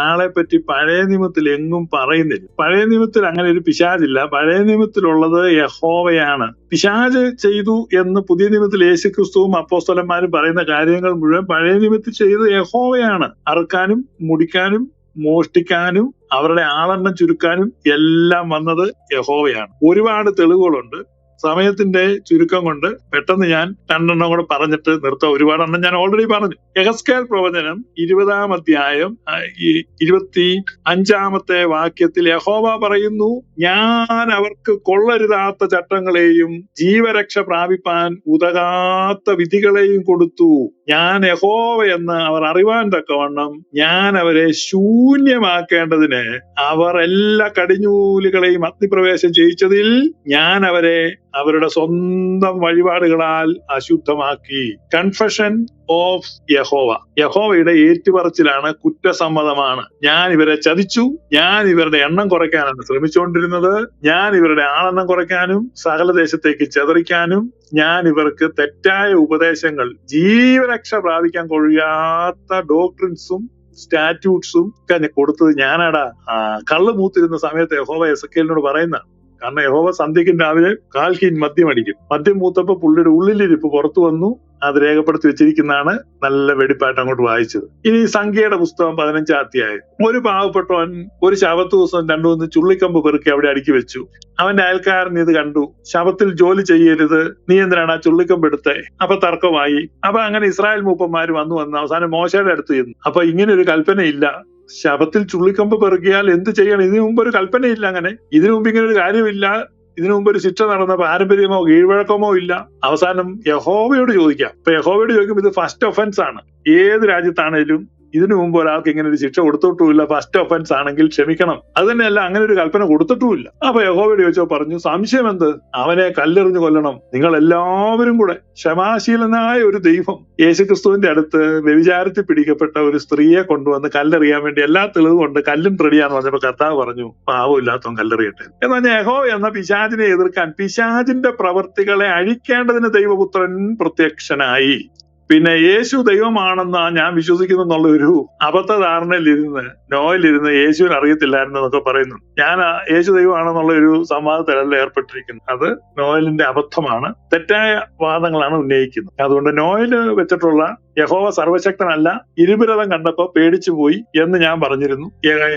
ആളെ പറ്റി പഴയ നിയമത്തിൽ എങ്ങും പറയുന്നില്ല. പഴയ നിയമത്തിൽ അങ്ങനെ ഒരു പിശാചില്ല. പഴയ നിയമത്തിലുള്ളത് യഹോവയാണ്. പിശാച് ചെയ്തു എന്ന് പുതിയ നിയമത്തിൽ യേശുക്രിസ്തുവും അപ്പോസ്തലന്മാരും പറയുന്ന കാര്യങ്ങൾ മുഴുവൻ പഴയ നിയമത്തിൽ ചെയ്തത് യഹോവയാണ്. അറുക്കാനും മുടിക്കാനും മോഷ്ടിക്കാനും അവരുടെ ആളെണ്ണം ചുരുക്കാനും എല്ലാം വന്നത് യഹോവയാണ്. ഒരുപാട് തെളിവുകളുണ്ട്. സമയത്തിന്റെ ചുരുക്കം കൊണ്ട് പെട്ടെന്ന് ഞാൻ 2 കൂടെ പറഞ്ഞിട്ട് നിർത്താം. ഒരുപാടെണ്ണം ഞാൻ ഓൾറെഡി പറഞ്ഞു. യെഹെസ്കേൽ പ്രവചനം 20-ാം അധ്യായം 25-ാമത്തെ വാക്യത്തിൽ യഹോവ പറയുന്നു, ഞാൻ അവർക്ക് കൊള്ളരുതാത്ത ചട്ടങ്ങളെയും ജീവരക്ഷ പ്രാപിപ്പാൻ ഉതകാത്ത വിധികളെയും കൊടുത്തു. ഞാൻ യഹോവയെന്ന് അവർ അറിവാൻ തക്കവണ്ണം ഞാൻ അവരെ ശൂന്യമാക്കേണ്ടതിന് അവർ എല്ലാ കടിഞ്ഞൂലുകളെയും അഗ്നിപ്രവേശം ചെയ്യിച്ചതിൽ ഞാൻ അവരെ അവരുടെ സ്വന്തം വഴിപാടുകളാൽ അശുദ്ധമാക്കി. കൺഫഷൻ ഓഫ് യഹോവ. യഹോവയുടെ ഏറ്റുപറച്ചിലാണ്, കുറ്റസമ്മതമാണ്. ഞാൻ ഇവരെ ചതിച്ചു, ഞാൻ ഇവരുടെ എണ്ണം കുറയ്ക്കാനാണ് ശ്രമിച്ചുകൊണ്ടിരുന്നത്, ഞാൻ ഇവരുടെ ആളെണ്ണം കുറയ്ക്കാനും സകല ദേശത്തേക്ക് ചെതറിക്കാനും ഞാൻ ഇവർക്ക് തെറ്റായ ഉപദേശങ്ങൾ, ജീവരക്ഷ പ്രാപിക്കാൻ കഴിയാത്ത ഡോക്ട്രിൻസും സ്റ്റാറ്റ്യൂട്ട്സും ഒക്കെ കൊടുത്തത് ഞാനാടാ. കള്ള് മൂത്തിരുന്ന സമയത്ത് യഹോവ എസെക്കിയേലിനോട് പറയുന്ന. കാരണം യഹോവ സന്ധ്യയ്ക്കും രാവിലെ കാൽക്കീൻ മദ്യം അടിക്കും. മദ്യം മൂത്തപ്പോ പുള്ളിയുടെ ഉള്ളിലിരിപ്പ് പുറത്തു വന്നു. അത് രേഖപ്പെടുത്തി വെച്ചിരിക്കുന്നതാണ്. നല്ല വെടിപ്പായിട്ട് അങ്ങോട്ട് വായിച്ചത്. ഇനി സംഖ്യയുടെ പുസ്തകം 15-ാം അധ്യായം. ഒരു പാവപ്പെട്ടവൻ ഒരു ശബത്ത് ദിവസം 2-3 ചുള്ളിക്കമ്പ് പെറുക്കി അവിടെ അടുക്കി വെച്ചു. അവന്റെ അയൽക്കാരൻ ഇത് കണ്ടു. ശബത്തിൽ ജോലി ചെയ്യരുത്, നീ എന്തിനാണ് ആ ചുള്ളിക്കമ്പ് എടുത്തേ? അപ്പൊ തർക്കമായി. അപ്പൊ അങ്ങനെ ഇസ്രായേൽ മൂപ്പന്മാര് വന്നു അവസാനം മോശയുടെ അടുത്ത് ചെന്നു. അപ്പൊ ഇങ്ങനെ ഒരു കൽപ്പനയില്ല, ശബത്തിൽ ചുള്ളിക്കമ്പ് പെറുക്കിയാൽ എന്ത് ചെയ്യണം? ഇതിനു മുമ്പ് ഒരു കൽപ്പനയില്ല. അങ്ങനെ ഇതിനു മുമ്പ് ഇങ്ങനെ ഒരു കാര്യമില്ല. ഇതിനു മുമ്പ് ഒരു ശിക്ഷ നടന്ന പാരമ്പര്യമോ കീഴ്വഴക്കമോ ഇല്ല. അവസാനം യഹോവയോട് ചോദിക്കാം. ഇപ്പൊ യഹോവയോട് ചോദിക്കുമ്പോൾ ഇത് ഫസ്റ്റ് ഒഫൻസ് ആണ്. ഏത് രാജ്യത്താണേലും ഇതിനു മുമ്പ് ഒരാൾക്ക് ഇങ്ങനെ ഒരു ശിക്ഷ കൊടുത്തിട്ടുമില്ല. ഫസ്റ്റ് ഒഫൻസ് ആണെങ്കിൽ ക്ഷമിക്കണം. അത് തന്നെയല്ല, അങ്ങനെ ഒരു കൽപ്പന കൊടുത്തിട്ടുമില്ല. അപ്പൊ യഹോവയോട് ചോദിച്ചോ പറഞ്ഞു, സംശയം എന്ത്? അവനെ കല്ലെറിഞ്ഞു കൊല്ലണം. നിങ്ങൾ എല്ലാവരും കൂടെ, ക്ഷമാശീലനായ ഒരു ദൈവം യേശുക്രിസ്തുവിന്റെ അടുത്ത് വ്യഭിചാരത്തിൽ പിടിക്കപ്പെട്ട ഒരു സ്ത്രീയെ കൊണ്ടുവന്ന് കല്ലെറിയാൻ വേണ്ടി എല്ലാ തെളിവും കൊണ്ട് കല്ലും റെഡിയാന്ന് പറഞ്ഞപ്പോ കർത്താവ് പറഞ്ഞു, പാവമില്ലാത്തവൻ കല്ലെറിയട്ടെ എന്ന് പറഞ്ഞ യഹോവ എന്ന പിശാചിനെ എതിർക്കാൻ, പിശാചിന്റെ പ്രവർത്തികളെ അഴിക്കേണ്ടതിന് ദൈവപുത്രൻ പ്രത്യക്ഷനായി. പിന്നെ യേശു ദൈവമാണെന്നാ ഞാൻ വിശ്വസിക്കുന്നു എന്നുള്ള ഒരു അബദ്ധധാരണയിലിരുന്ന് നോയിലിരുന്ന് യേശുവിന് അറിയത്തില്ലായിരുന്നു എന്നൊക്കെ പറയുന്നു. ഞാൻ യേശു ദൈവമാണെന്നുള്ള ഒരു സംവാദത്തിലല്ല ഏർപ്പെട്ടിരിക്കുന്നത്. അത് നോയലിന്റെ അബദ്ധമാണ്. തെറ്റായ വാദങ്ങളാണ് ഉന്നയിക്കുന്നത്. അതുകൊണ്ട് നോയല് വെച്ചിട്ടുള്ള യഹോവ സർവശക്തനല്ല, ഇരുപുരതം കണ്ടപ്പോ പേടിച്ചു പോയി എന്ന് ഞാൻ പറഞ്ഞിരുന്നു.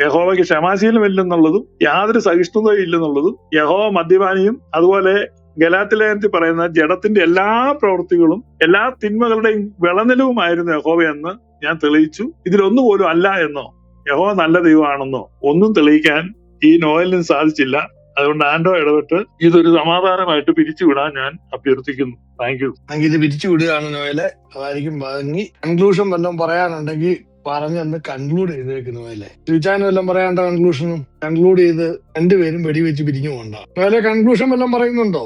യഹോവയ്ക്ക് ക്ഷമാശീലമില്ലെന്നുള്ളതും യാതൊരു സഹിഷ്ണുതയും ഇല്ലെന്നുള്ളതും, യഹോവ മദ്യപാനിയും അതുപോലെ ഗലാത്യലേഖനത്തിൽ പറയുന്ന ജഡത്തിന്റെ എല്ലാ പ്രവൃത്തികളും എല്ലാ തിന്മകളുടെയും വിളനിലവുമായിരുന്നു യഹോവയെന്ന് ഞാൻ തെളിയിച്ചു. ഇതിലൊന്നുപോലും അല്ല എന്നോ യഹോവ നല്ല ദൈവമാണെന്നോ ഒന്നും തെളിയിക്കാൻ ഈ നോയലിന് സാധിച്ചില്ല. അതുകൊണ്ട് ആൻഡോ ഇടപെട്ട് ഇതൊരു സമാധാനമായിട്ട് പിരിച്ചുവിടാൻ ഞാൻ അഭ്യർത്ഥിക്കുന്നു. Thank you. ഇത് പിരിച്ചുവിടുകയാണ് നോയലെ. അതായിരിക്കും ഭംഗി. കൺക്ലൂഷൻ വല്ലതും പറയാനുണ്ടെങ്കിൽ പറഞ്ഞൊന്ന് കൺക്ലൂഡ് ചെയ്തേക്കുന്നു നോയലെ. ചോദിച്ചാനും വല്ലതും പറയാണ്ട കൺക്ലൂഷനും കൺക്ലൂഡ് ചെയ്ത് രണ്ടുപേരും വെടിവെച്ച് പിരിഞ്ഞു പോകണ്ട. നോയലെ കൺക്ലൂഷൻ വല്ലതും പറയുന്നുണ്ടോ?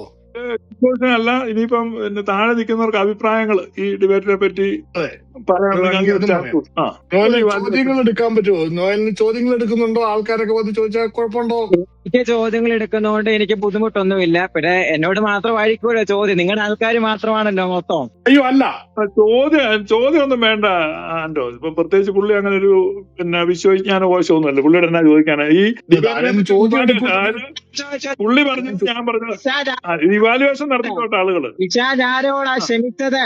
അല്ല, ഇനിയിപ്പം താഴെ നിൽക്കുന്നവർക്ക് അഭിപ്രായങ്ങൾ ഈ ഡിബേറ്റിനെ പറ്റി ചോദ്യങ്ങൾ എടുക്കാൻ പറ്റുമോ? നോയലിന് ചോദ്യങ്ങൾ എടുക്കുന്നുണ്ടോ? ആൾക്കാരൊക്കെ വന്ന് ചോദിച്ചാൽ കുഴപ്പമുണ്ടോ? എനിക്ക് ചോദ്യങ്ങൾ എടുക്കുന്നതുകൊണ്ട് എനിക്ക് ബുദ്ധിമുട്ടൊന്നുമില്ല. പിന്നെ എന്നോട് മാത്രമായിരിക്കുമല്ലോ ചോദ്യം, നിങ്ങളുടെ ആൾക്കാർ മാത്രമാണല്ലോ മൊത്തം. അയ്യോ അല്ല, ചോദ്യം ഒന്നും വേണ്ട ആൻഡോ. ഇപ്പൊ പ്രത്യേകിച്ച് പുള്ളി അങ്ങനെ ഒരു വിശ്വവിജ്ഞാന കോശമൊന്നുമല്ല. പുള്ളിയുടെ എന്നാ ചോദിക്കാന് ഈ പുള്ളി പറഞ്ഞത് ഞാൻ പറഞ്ഞത് ഇവാലുവേഷൻ നടത്തിക്കോട്ടെ ആളുകള്. പിശാചാരോടാ ക്ഷമിച്ചത്?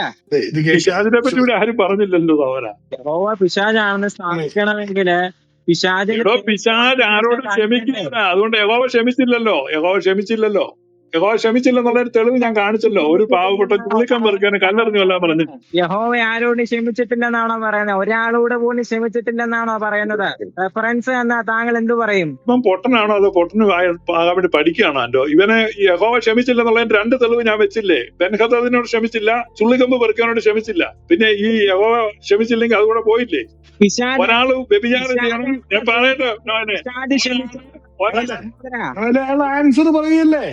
പിശാചിനെ പറ്റി ഇവിടെ ആരും പറഞ്ഞില്ലല്ലോ സഹോദര. യഹോവ പിശാചാണെന്ന് സ്ഥാപിക്കണമെങ്കില് പിശാച് ആരോട് ക്ഷമിക്കില്ല. അതുകൊണ്ട് യഹോവ ക്ഷമിച്ചില്ലല്ലോ. യഹോവ ക്ഷമിച്ചില്ലെന്നുള്ള ഒരു തെളിവ് ഞാൻ കാണിച്ചല്ലോ. ഒരു പാവപ്പെട്ട ചുള്ളിക്കം പെറുക്കാന് കല്ലെറിഞ്ഞല്ല പറഞ്ഞു. യഹോവ ആരോടും ക്ഷമിച്ചിട്ടില്ലെന്നാണോ പറയുന്നത്? ഒരാളൂടെ പോലും ക്ഷമിച്ചിട്ടില്ലെന്നാണോ പറയുന്നത്? റെഫറൻസ് എന്നാ താങ്കൾ എന്തു പറയും? ഇപ്പം പൊട്ടനാണോ അതോ പൊട്ടന് ആകാൻ വേണ്ടി പഠിക്കുകയാണോ ആൻഡോ? ഇവനെ യഹോവ ക്ഷമിച്ചില്ലെന്നുള്ളതിന് രണ്ട് തെളിവ് ഞാൻ വെച്ചില്ലേ. ബെൻഹദദിനോട് ക്ഷമിച്ചില്ല, ചുള്ളിക്കമ്പ് പെറുക്കാനോട് ക്ഷമിച്ചില്ല. പിന്നെ ഈ യഹോവ ക്ഷമിച്ചില്ലെങ്കിൽ അതുകൂടെ പോയില്ലേ? ഒരാള് വ്യഭിചാരം ചെയ്യണം. ഞാൻ പറയട്ടെ, ആൻസർ പറയല്ലേ.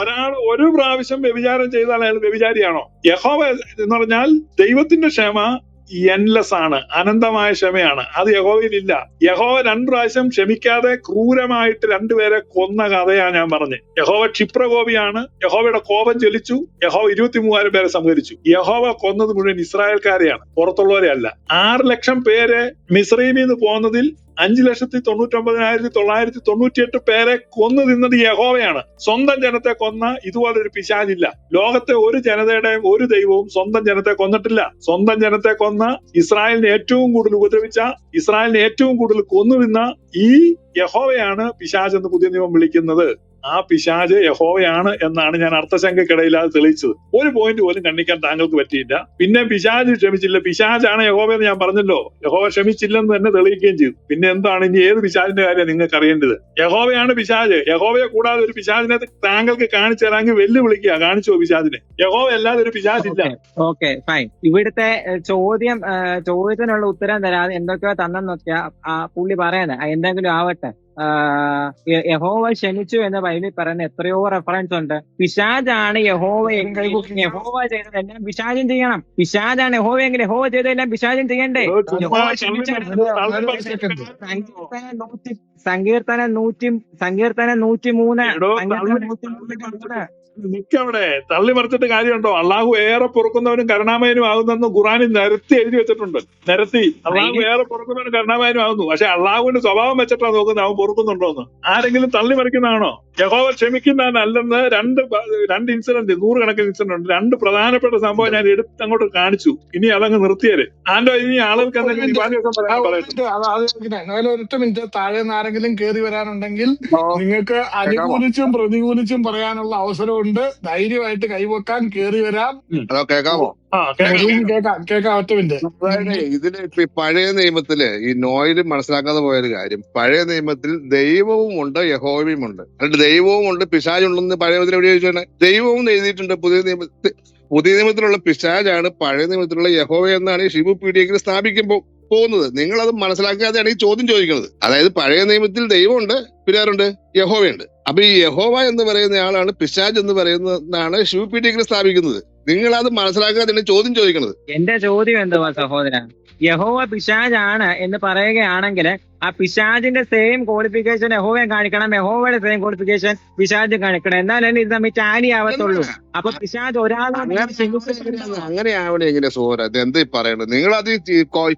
ഒരാൾ ഒരു പ്രാവശ്യം വ്യഭിചാരം ചെയ്താൽ അയാൾ വ്യഭിചാരിയാണോ? യഹോവ എന്ന് പറഞ്ഞാൽ ദൈവത്തിന്റെ ക്ഷമ എൻലെസ് ആണ്, അനന്തമായ ക്ഷമയാണ്. അത് യഹോവയിലില്ല. യഹോവ 2 പ്രാവശ്യം ക്ഷമിക്കാതെ ക്രൂരമായിട്ട് 2 പേരെ കൊന്ന കഥയാണ് ഞാൻ പറഞ്ഞത്. യഹോവ ക്ഷിപ്രകോപിയാണ്. യഹോവയുടെ കോപം ജ്വലിച്ചു. യഹോവ 23,000 പേരെ സംഹരിച്ചു. യഹോവ കൊന്നത് മുഴുവൻ ഇസ്രായേൽക്കാരെയാണ്, പുറത്തുള്ളവരെ അല്ല. 6 ലക്ഷം പേരെ മിസ്രയീമിൽ നിന്ന് പോകുന്നതിൽ 5,99,998 പേരെ കൊന്നു തിന്നത് യഹോവയാണ്. സ്വന്തം ജനത്തെ കൊന്ന ഇതുപോലൊരു പിശാചില്ല. ലോകത്തെ ഒരു ജനതയുടെയും ഒരു ദൈവവും സ്വന്തം ജനത്തെ കൊന്നിട്ടില്ല. സ്വന്തം ജനത്തെ കൊന്ന, ഇസ്രായേലിനെ ഏറ്റവും കൂടുതൽ ഉപദ്രവിച്ച, ഇസ്രായേലിനെ ഏറ്റവും കൂടുതൽ കൊന്നു തിന്ന ഈ യഹോവയാണ് പിശാച് എന്ന് പുതിയ നിയമം വിളിക്കുന്നത്. ആ പിശാച് യഹോവയാണ് എന്നാണ് ഞാൻ അർത്ഥശങ്കയ്ക്കിടയില്ലാതെ തെളിയിച്ചത്. ഒരു പോയിന്റ് പോലും കണ്ണിക്കാൻ താങ്കൾക്ക് പറ്റിയില്ല. പിന്നെ പിശാച് ക്ഷമിച്ചില്ല, പിശാചാണ് യഹോവയെന്ന് ഞാൻ പറഞ്ഞല്ലോ. യഹോവ ക്ഷമിച്ചില്ലെന്ന് തന്നെ തെളിയിക്കുകയും ചെയ്തു. പിന്നെ എന്താണ് ഇനി ഏത് പിശാചിന്റെ കാര്യം നിങ്ങൾക്ക് അറിയേണ്ടത്? യഹോവയാണ് പിശാച്. യഹോവയെ കൂടാതെ ഒരു പിശാചിനെ താങ്കൾക്ക് കാണിച്ചു തരാമെങ്കിൽ വെല്ലുവിളിക്കുക, കാണിച്ചോ പിശാചിനെ. യഹോവ അല്ലാതെ ഒരു പിശാചില്ല. Okay fine. ഇവിടുത്തെ ചോദ്യത്തിനുള്ള ഉത്തരം തരാതെ എന്തൊക്കെയോ തന്നെന്നൊക്കെയാ പുള്ളി പറയുന്നത്. എന്തെങ്കിലും ആവട്ടെ. യഹോവ ക്ഷമിച്ചു എന്ന് ബൈബിളിൽ പറയുന്ന എത്രയോ റെഫറൻസ് ഉണ്ട്. പിശാചാണ് യഹോവ ചെയ്തതെല്ലാം പിശാചും ചെയ്യണം. പിശാചാണ് യഹോവയെങ്കിൽ യഹോവ ചെയ്തതെല്ലാം പിശാചും ചെയ്യണ്ടേ? സങ്കീർത്തനം 103 നിക്കവിടെ തള്ളി മറിച്ചിട്ട് കാര്യമുണ്ടോ? അള്ളാഹു ഏറെ പൊറുക്കുന്നവനും കരുണാമയനും ആകുന്നെന്ന് ഖുറാനിൽ നിരത്തി എഴുതി വെച്ചിട്ടുണ്ട്. അള്ളാഹു ഏറെ പൊറുക്കുന്നവനും കരുണാമയനും ആകുന്നു. പക്ഷെ അള്ളാഹുവിന്റെ സ്വഭാവം വെച്ചിട്ടാ നോക്കുന്നത് അവൻ പൊറുക്കുന്നുണ്ടോന്ന്. ആരെങ്കിലും തള്ളി മറിക്കുന്നതാണോ? യഹോവ ക്ഷമിക്കുന്നതല്ലെന്ന് രണ്ട് ഇൻസിഡന്റ്, 100 കണക്കിന് ഇൻസിഡന്റ് ഉണ്ട്. 2 പ്രധാനപ്പെട്ട സംഭവം ഞാൻ എടുത്ത് അങ്ങോട്ട് കാണിച്ചു. ഇനി അതങ്ങ് നിർത്തിയാല് ആൻഡോ ഇനി ആളുകൾക്ക് എന്തെങ്കിലും ഒരൊറ്റ മിനിറ്റ്. താഴെ നിന്ന് ആരെങ്കിലും കയറി വരാനുണ്ടെങ്കിൽ നിങ്ങൾക്ക് അനുകൂലിച്ചും പ്രതികൂലിച്ചും പറയാനുള്ള അവസരമുണ്ട്. ധൈര്യമായിട്ട് കൈവക്കാൻ കയറി വരാം. ഹലോ, കേൾക്കാമോ? കേക്കാം ഒറ്റ മിനിറ്റ്. അതായത് ഇതില് ഇപ്പൊ ഈ പഴയ നിയമത്തില് ഈ നോയില് മനസ്സിലാക്കാതെ പോയൊരു കാര്യം, പഴയ നിയമത്തിൽ ദൈവവും ഉണ്ട് യഹോവയും ഉണ്ട്. എന്നിട്ട് ദൈവവും ഉണ്ട് പിശാചുണ്ടെന്ന് പഴയ നിയമത്തിൽ എവിടെ ചോദിച്ചാണ്? ദൈവവും എഴുതിയിട്ടുണ്ട്. പുതിയ നിയമത്തിലുള്ള പിശാചാണ്, പഴയ നിയമത്തിലുള്ള യഹോവ എന്നാണ് ഈ ഷിബു പീഡിയയിൽ സ്ഥാപിക്കുമ്പോൾ പോകുന്നത്. നിങ്ങൾ അത് മനസ്സിലാക്കാതെയാണ് ഈ ചോദ്യം ചോദിക്കുന്നത്. അതായത് പഴയ നിയമത്തിൽ ദൈവമുണ്ട്, പിന്നെ ആരുണ്ട്? യഹോവയുണ്ട്. അപ്പൊ ഈ യഹോവ എന്ന് പറയുന്ന ആളാണ് പിശാജ് എന്ന് പറയുന്നതാണ് ഷിബു പീഡിയയിൽ സ്ഥാപിക്കുന്നത്. നിങ്ങൾ അത് മനസ്സിലാക്കാതെയാണ് ചോദ്യം ചോദിക്കുന്നത്. എന്റെ ചോദ്യം എന്തുവാ സഹോദര? യഹോവ പിശാജാണ് എന്ന് പറയുകയാണെങ്കിൽ ആ പിശാജിന്റെ സെയിം ക്വാളിഫിക്കേഷൻ യഹോവയും കാണിക്കണം, യഹോവയുടെ സെയിം ക്വാളിഫിക്കേഷൻ പിശാജും കാണിക്കണം. എന്നാലല്ലേ ഇത് തമ്മിൽ ടാലി ആവത്തുള്ളൂ. അപ്പൊ പിശാജ് ഒരാളാണ്. അങ്ങനെ ആവണേ എങ്ങനെ സോര? ഇത് എന്താ പറയണത്? നിങ്ങൾ അത്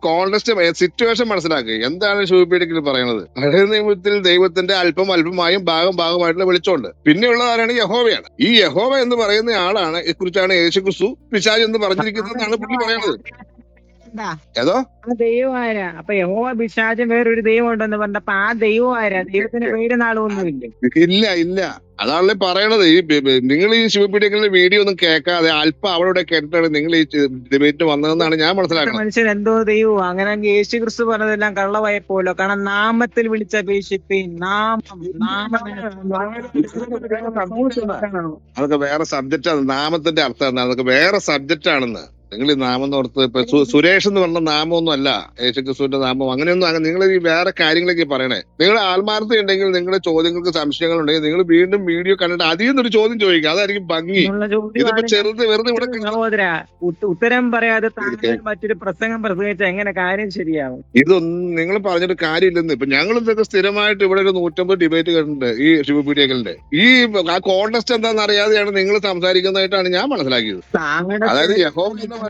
കോൺടെക്സ്റ്റ് സിറ്റുവേഷൻ മനസ്സിലാക്കുക. എന്താണ് ഷിബു പീഡിയയിൽ പറയുന്നത്? പഴയ നിയമത്തിൽ ദൈവത്തിന്റെ അല്പമായും ഭാഗമായിട്ടുള്ള വിളിച്ചോണ്ട്, പിന്നെയുള്ളത് ആരാണ്? യഹോവയാണ്. ഈ യഹോവ എന്ന് പറയുന്ന ആളാണ് കുറിച്ചാണ് യേശുക്രിസ്തു പിശാച് എന്ന് പറഞ്ഞിരിക്കുന്നതെന്നാണ് പുള്ളി പറയുന്നത്. ഏതോ ആ ദൈവം ആരാ? അപ്പൊ യഹോവ പിശാചും വേറൊരു ദൈവം ഉണ്ടെന്ന് പറഞ്ഞപ്പോ ആ ദൈവം ആരാ? ദൈവത്തിന് പേര് നാളൊന്നുമില്ല. ഇല്ല അതാണല്ലേ പറയണത്. ഈ നിങ്ങൾ ഈ ഷിബു പീഡിയയുടെ വീഡിയോ ഒന്നും കേൾക്കാതെ അല്പം അവിടെ കേട്ടിട്ടാണ് നിങ്ങൾ ഈ ഡിബേറ്റ് വന്നതെന്നാണ് ഞാൻ മനസ്സിലാക്കുന്നത്. മനുഷ്യൻ എന്തോ ദൈവവും അങ്ങനെ യേശു ക്രിസ്തു പറഞ്ഞതെല്ലാം കള്ളവായപ്പോലോ. കാരണം നാമത്തിൽ വിളിച്ചപേക്ഷിപ്പീൻ. അതൊക്കെ വേറെ സബ്ജക്റ്റാണ്. നാമത്തിന്റെ അർത്ഥം എന്താണ്? അതൊക്കെ വേറെ സബ്ജക്റ്റ് ആണെന്ന്. നിങ്ങൾ ഈ നാമം ഓർത്ത് ഇപ്പൊ സുരേഷ് എന്ന് പറഞ്ഞ നാമമൊന്നും അല്ല യേശുക്രിസ്തുവിന്റെ നാമം. അങ്ങനെയൊന്നും നിങ്ങൾ ഈ വേറെ കാര്യങ്ങളൊക്കെ പറയണേ. നിങ്ങൾ ആത്മാർത്ഥത ഉണ്ടെങ്കിൽ, നിങ്ങളുടെ ചോദ്യങ്ങൾക്ക് സംശയങ്ങൾ ഉണ്ടെങ്കിൽ നിങ്ങൾ വീണ്ടും വീഡിയോ കണ്ടിട്ട് അതിൽ നിന്നൊരു ചോദ്യം ചോദിക്കുക. അതായിരിക്കും ഭംഗി. ഇതിപ്പോ വെറുതെ ഇവിടെ സഹോദര ഉത്തരം പറയാതെ മറ്റൊരു പ്രസംഗം പ്രസംഗിച്ച എങ്ങനെ കാര്യം ശരിയാവും? ഇതൊന്നും നിങ്ങൾ പറഞ്ഞിട്ട് കാര്യമില്ലെന്ന്. ഇപ്പൊ ഞങ്ങൾ ഇതൊക്കെ സ്ഥിരമായിട്ട് ഇവിടെ ഒരു 150 ഡിബേറ്റ് കണ്ടിട്ടുണ്ട് ഈ ഷിബു പീഡിയകളുടെ. ഈ ആ കോൺടെക്സ്റ്റ് എന്താണെന്ന് അറിയാതെയാണ് നിങ്ങൾ സംസാരിക്കുന്നതായിട്ടാണ് ഞാൻ മനസ്സിലാക്കിയത്. അതായത് യഹോവ ഞാൻ പറയാം.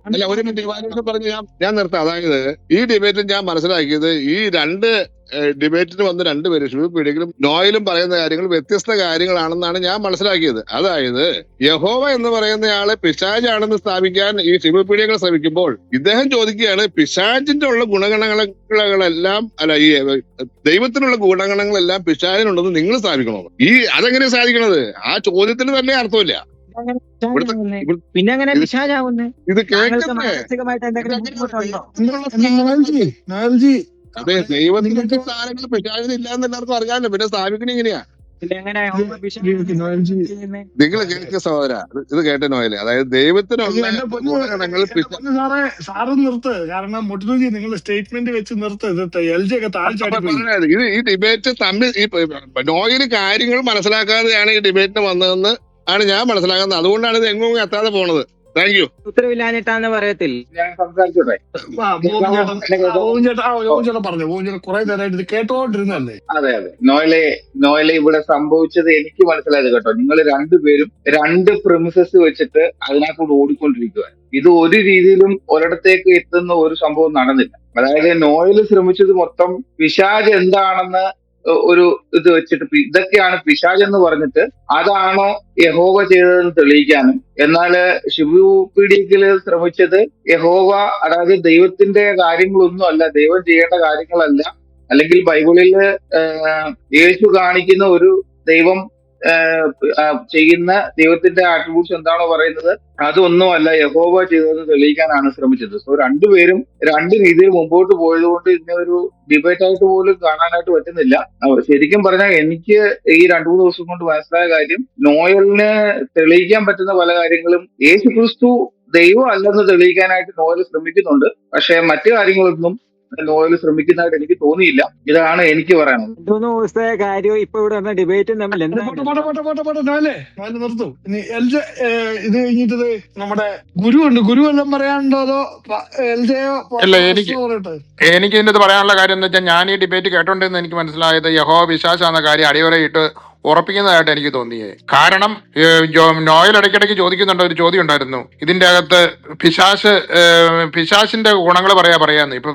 അല്ല, ഒരു മിനിറ്റ് ഇവാലുവേഷൻ പറഞ്ഞ് ഞാൻ നിർത്താം. അതായത് ഈ ഡിബേറ്റിൽ ഞാൻ മനസ്സിലാക്കിയത് ഈ രണ്ട് ഡിബേറ്റിന് വന്ന രണ്ടുപേരും ഷിബു പീഡിയയിലും നോയിലും പറയുന്ന കാര്യങ്ങൾ വ്യത്യസ്ത കാര്യങ്ങളാണെന്നാണ് ഞാൻ മനസ്സിലാക്കിയത്. അതായത് യഹോവ എന്ന് പറയുന്നയാളെ പിശാചാണെന്ന് സ്ഥാപിക്കാൻ ഈ ഷിബു പീഡിയകൾ ശ്രമിക്കുമ്പോൾ ഇദ്ദേഹം ചോദിക്കുകയാണ്, പിശാചിന്റെ ഉള്ള ഗുണഗണങ്ങളെല്ലാം അല്ല, ഈ ദൈവത്തിനുള്ള ഗുണഗണങ്ങളെല്ലാം പിശാചിനുണ്ടെന്ന് നിങ്ങൾ സ്ഥാപിക്കണോ? അതെങ്ങനെ സാധിക്കണത്? ആ ചോദ്യത്തിന് തന്നെ അർത്ഥമില്ല. പിന്നെ അങ്ങനെ പിശാചാവുന്നേ? ഇത് കേൾക്കട്ടെ. മാനസികമായിട്ട് എന്തെങ്കിലും ബുദ്ധിമുട്ടുണ്ടോ? അതെ, ദൈവത്തിന്റെ സ്ഥാനങ്ങൾ പിശാചിന് ഇല്ലാന്ന് എല്ലാവർക്കും അറിയാമല്ലോ. പിന്നെ സ്ഥാപിക്കണ എങ്ങനെയാ? നിങ്ങൾ കേൾക്കുക സഹോദര, ഇത് കേട്ട നോയല്. അതായത് ദൈവത്തിനുള്ള സാറ് നിർത്ത്. കാരണം മുട്ടുജി നിങ്ങൾ സ്റ്റേറ്റ്മെന്റ് വെച്ച് നിർത്ത്. എൽ ജി ഒക്കെ താഴ്ച ഇത് ഈ ഡിബേറ്റ് തമ്മിൽ ഈ നോയില് കാര്യങ്ങൾ മനസ്സിലാക്കാതെയാണ് ഈ ഡിബേറ്റിന് വന്നതെന്ന് ആണ് ഞാൻ മനസ്സിലാക്കുന്നത്. അതുകൊണ്ടാണ് ഇത് എങ്ങും എത്താതെ പോണത്. Thank you. ഉത്തരവില്ലാഞ്ഞിട്ടാന്ന് പറയത്തില്ല. ഞാൻ സംസാരിച്ചോട്ടെ? കുറെ നേരമായിട്ട് ഇത് കേട്ടോണ്ടിരുന്നല്ലേ? അതെ. നോയലെ ഇവിടെ സംഭവിച്ചത് എനിക്ക് മനസ്സിലായത് കേട്ടോ. നിങ്ങൾ രണ്ടുപേരും രണ്ട് പ്രിമിസസ് വെച്ചിട്ട് അതിനകത്തോട് ഓടിക്കൊണ്ടിരിക്കുക. ഇത് ഒരു രീതിയിലും ഒരിടത്തേക്ക് എത്തുന്ന ഒരു സംഭവം നടന്നില്ല. അതായത് നോയല് ശ്രമിച്ചത് മൊത്തം പിശാച് എന്താണെന്ന് ഒരു ഇത് വെച്ചിട്ട് ഇതൊക്കെയാണ് പിശാച് എന്ന് പറഞ്ഞിട്ട് അതാണോ യഹോവ ചെയ്തതെന്ന് തെളിയിക്കാനും, എന്നാല് ഷിബു പീഡിയയില് ശ്രമിച്ചത് യഹോവ അതായത് ദൈവത്തിന്റെ കാര്യങ്ങളൊന്നും അല്ല, ദൈവം ചെയ്യേണ്ട കാര്യങ്ങളല്ല, അല്ലെങ്കിൽ ബൈബിളില് യേശു കാണിക്കുന്ന ഒരു ദൈവം ചെയ്യുന്ന ദൈവത്തിന്റെ ആട്രിബ്യൂട്ട്സ് എന്താണോ പറയുന്നത് അതൊന്നുമല്ല യഹോവ ചെയ്തതെന്ന് തെളിയിക്കാനാണ് ശ്രമിച്ചത്. സോ രണ്ടുപേരും രണ്ട് രീതിയിൽ മുമ്പോട്ട് പോയത് കൊണ്ട് ഇതിനെ ഒരു ഡിബേറ്റ് ആയിട്ട് പോലും കാണാനായിട്ട് പറ്റുന്നില്ല. ശരിക്കും പറഞ്ഞാൽ എനിക്ക് ഈ 2-3 ദിവസം കൊണ്ട് മനസ്സിലായ കാര്യം, നോയലിന് തെളിയിക്കാൻ പറ്റുന്ന പല കാര്യങ്ങളും യേശുക്രിസ്തു ദൈവം അല്ലെന്ന് തെളിയിക്കാനായിട്ട് നോയൽ ശ്രമിക്കുന്നുണ്ട്. പക്ഷെ മറ്റു കാര്യങ്ങളൊന്നും നോയൽ ശ്രമിക്കുന്നതായിട്ട് എനിക്ക് തോന്നിയില്ല. ഇതാണ് എനിക്ക് പറയാനുള്ളത്. 2-3 ദിവസത്തെ കാര്യം ഇപ്പൊ ഇവിടെ വന്ന ഡിബേറ്റും തമ്മിൽ നിർത്തും. ഇനി ഇത് കഴിഞ്ഞിട്ട് നമ്മുടെ ഗുരു ഉണ്ട്. ഗുരു എല്ലാം പറയാനുണ്ടോ അതോ എൽ ജെയോ? എനിക്ക് ഇതിനകത്ത് പറയാനുള്ള കാര്യം എന്ന് വെച്ചാൽ, ഞാൻ ഈ ഡിബേറ്റ് കേട്ടോണ്ടെന്ന് എനിക്ക് മനസ്സിലായത് യഹോവ പിശാചാന്ന കാര്യം അടിവരയിട്ട് ഉറപ്പിക്കുന്നതായിട്ട് എനിക്ക് തോന്നിയേ. കാരണം നോയൽ ഇടയ്ക്കിടയ്ക്ക് ചോദിക്കുന്നുണ്ട്, ഒരു ചോദ്യം ഉണ്ടായിരുന്നു ഇതിന്റെ അകത്ത് പിശാചിന്റെ ഗുണങ്ങൾ പറയാന്ന്. ഇപ്പൊ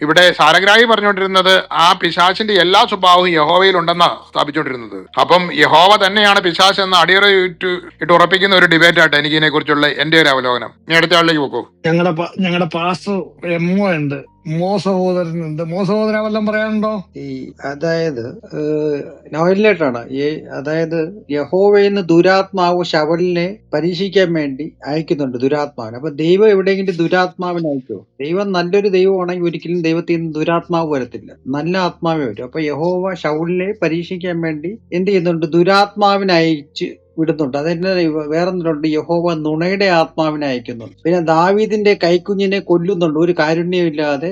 ഇവിടെ സാരഗ്രാഹി പറഞ്ഞുകൊണ്ടിരുന്നത് ആ പിശാചിന്റെ എല്ലാ സ്വഭാവവും യഹോവയിൽ ഉണ്ടെന്നാ സ്ഥാപിച്ചുകൊണ്ടിരുന്നത്. അപ്പം യഹോവ തന്നെയാണ് പിശാച് എന്ന അടിയറയിട്ട് ഉറപ്പിക്കുന്ന ഒരു ഡിബേറ്റ് ആയിട്ട് എനിക്ക് ഇതിനെ കുറിച്ചുള്ള എന്റെ ഒരു അവലോകനം. ഇനി അടുത്ത ആളിലേക്ക് പോക്കോ. ഞങ്ങളുടെ പാസ്റ്റർ എമ്മോ ഉണ്ട്. സഹോദരനുണ്ട്. സഹോദര വല്ലതും പറയാനുണ്ടോ? ഈ അതായത് നോവലിലേട്ടാണ് അതായത് യഹോവയെന്ന് ദുരാത്മാവ് ശവലിനെ പരീക്ഷിക്കാൻ വേണ്ടി അയക്കുന്നുണ്ട്, ദുരാത്മാവിനെ. അപ്പൊ ദൈവം എവിടെയെങ്കിലും ദുരാത്മാവിനെ അയക്കുമോ? ദൈവം നല്ലൊരു ദൈവമാണെങ്കിൽ ഒരിക്കലും ദൈവത്തിൽ നിന്ന് ദുരാത്മാവ് വരത്തില്ല, നല്ല ആത്മാവേ വരും. അപ്പൊ യഹോവ ശൗലിനെ പരീക്ഷിക്കാൻ വേണ്ടി എന്ത് ചെയ്യുന്നുണ്ട്? ദുരാത്മാവിനെ അയച്ച് വിടുന്നുണ്ട്. അതെന്നെ വേറൊന്നിലുണ്ട്, യഹോവ നുണയുടെ ആത്മാവിനെ അയക്കുന്നുണ്ട്. പിന്നെ ദാവീദിന്റെ കൈക്കുഞ്ഞിനെ കൊല്ലുന്നുണ്ട്, ഒരു കാരുണ്യമില്ലാതെ.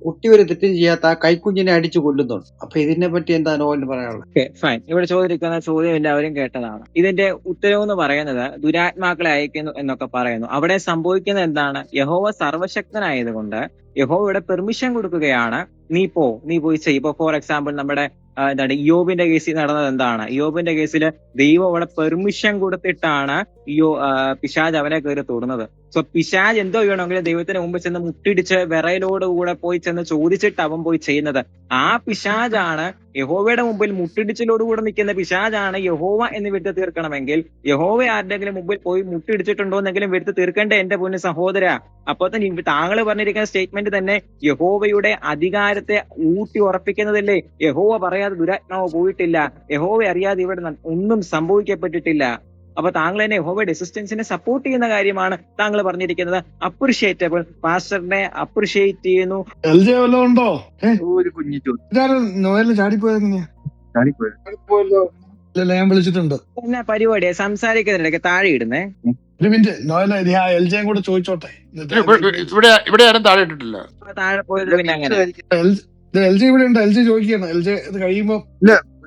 കുട്ടി ഒരു തെറ്റും ചെയ്യാത്ത ആ കൈക്കുഞ്ഞിനെ അടിച്ചു കൊല്ലുന്നുണ്ട്. അപ്പൊ ഇതിനെ പറ്റി എന്താ നോവലിന് പറയാനുള്ളത്? Okay fine. ഇവിടെ ചോദിക്കുന്ന ചോദ്യം എല്ലാവരും കേട്ടതാണ്. ഇതിന്റെ ഉത്തരവ് എന്ന് പറയുന്നത് ദുരാത്മാക്കളെ അയക്കുന്നു എന്നൊക്കെ പറയുന്നു. അവിടെ സംഭവിക്കുന്നത് എന്താണ്? യഹോവ സർവശക്തനായതുകൊണ്ട് യഹോവയുടെ പെർമിഷൻ കൊടുക്കുകയാണ്, നീ പോയി ചെയ്യും. ഇപ്പൊ ഫോർ എക്സാമ്പിൾ നമ്മുടെ എന്താണ് ഇയ്യോബിന്റെ കേസിൽ നടന്നത് എന്താണ്? ഇയ്യോബിന്റെ കേസിൽ ദൈവം അവിടെ പെർമിഷൻ കൊടുത്തിട്ടാണ് പിശാജ് അവനെ കയറി തൊടുന്നത്. സോ പിശാജ് എന്തോ ചെയ്യണമെങ്കിലും ദൈവത്തിന് മുമ്പ് ചെന്ന് മുട്ടിടിച്ച് വിറയലോടുകൂടെ പോയി ചെന്ന് ചോദിച്ചിട്ട് അവൻ പോയി ചെയ്യുന്നത്. ആ പിശാജാണ് യഹോവയുടെ മുമ്പിൽ മുട്ടിടിച്ചിലോടുകൂടെ നിൽക്കുന്ന പിശാജാണ് യഹോവ എന്ന് വരുത്തി തീർക്കണമെങ്കിൽ യഹോവ ആരുടെങ്കിലും മുമ്പിൽ പോയി മുട്ടിടിച്ചിട്ടുണ്ടോ എന്നെങ്കിലും വരുത്തി തീർക്കേണ്ട എന്റെ പൊന്നു സഹോദര. അപ്പൊ തന്നെ താങ്കൾ പറഞ്ഞിരിക്കുന്ന സ്റ്റേറ്റ്മെന്റ് തന്നെ യഹോവയുടെ അധികാരത്തെ ഊട്ടി ഉറപ്പിക്കുന്നതല്ലേ? യഹോവ പറയാതെ ദുരാത്മാവ് പോയിട്ടില്ല, യഹോവ അറിയാതെ ഇവിടെ ഒന്നും സംഭവിക്കപ്പെട്ടിട്ടില്ല. അപ്പൊ താങ്കൾ തന്നെ യഹോവയുടെ എക്സിസ്റ്റൻസിനെ സപ്പോർട്ട് ചെയ്യുന്ന കാര്യമാണ് താങ്കൾ പറഞ്ഞിരിക്കുന്നത്. അപ്രിഷിയേറ്റബിൾ. പാസ്റ്ററിനെ അപ്രിഷിയേറ്റ് ചെയ്യുന്നു. LJ വല്ലതും ഉണ്ടോ? ഒരു കുഞ്ഞു ചോദ്യം. ഇതാണ് നോവലിൽ ചാടിപ്പോയത് എങ്ങനെയാ? ഇല്ലല്ല, ഞാൻ വിളിച്ചിട്ടുണ്ട്. എന്നാ പരിപാടിയാ സംസാരിക്കുന്നതിനിടയ്ക്ക് താഴെ ഇടുന്നേ. ഒരു മിനിറ്റ്, നോവല LJ കൂടെ ചോദിച്ചോട്ടെ. ഇവിടെ ആരും താഴെ ഇട്ടിട്ടില്ല. താഴെ പോയത് പിന്നെ അങ്ങനെ LJ ഇവിടെ ഉണ്ട്. LJ ചോദിക്കുകയാണ്. LJ ഇത് കഴിയുമ്പോ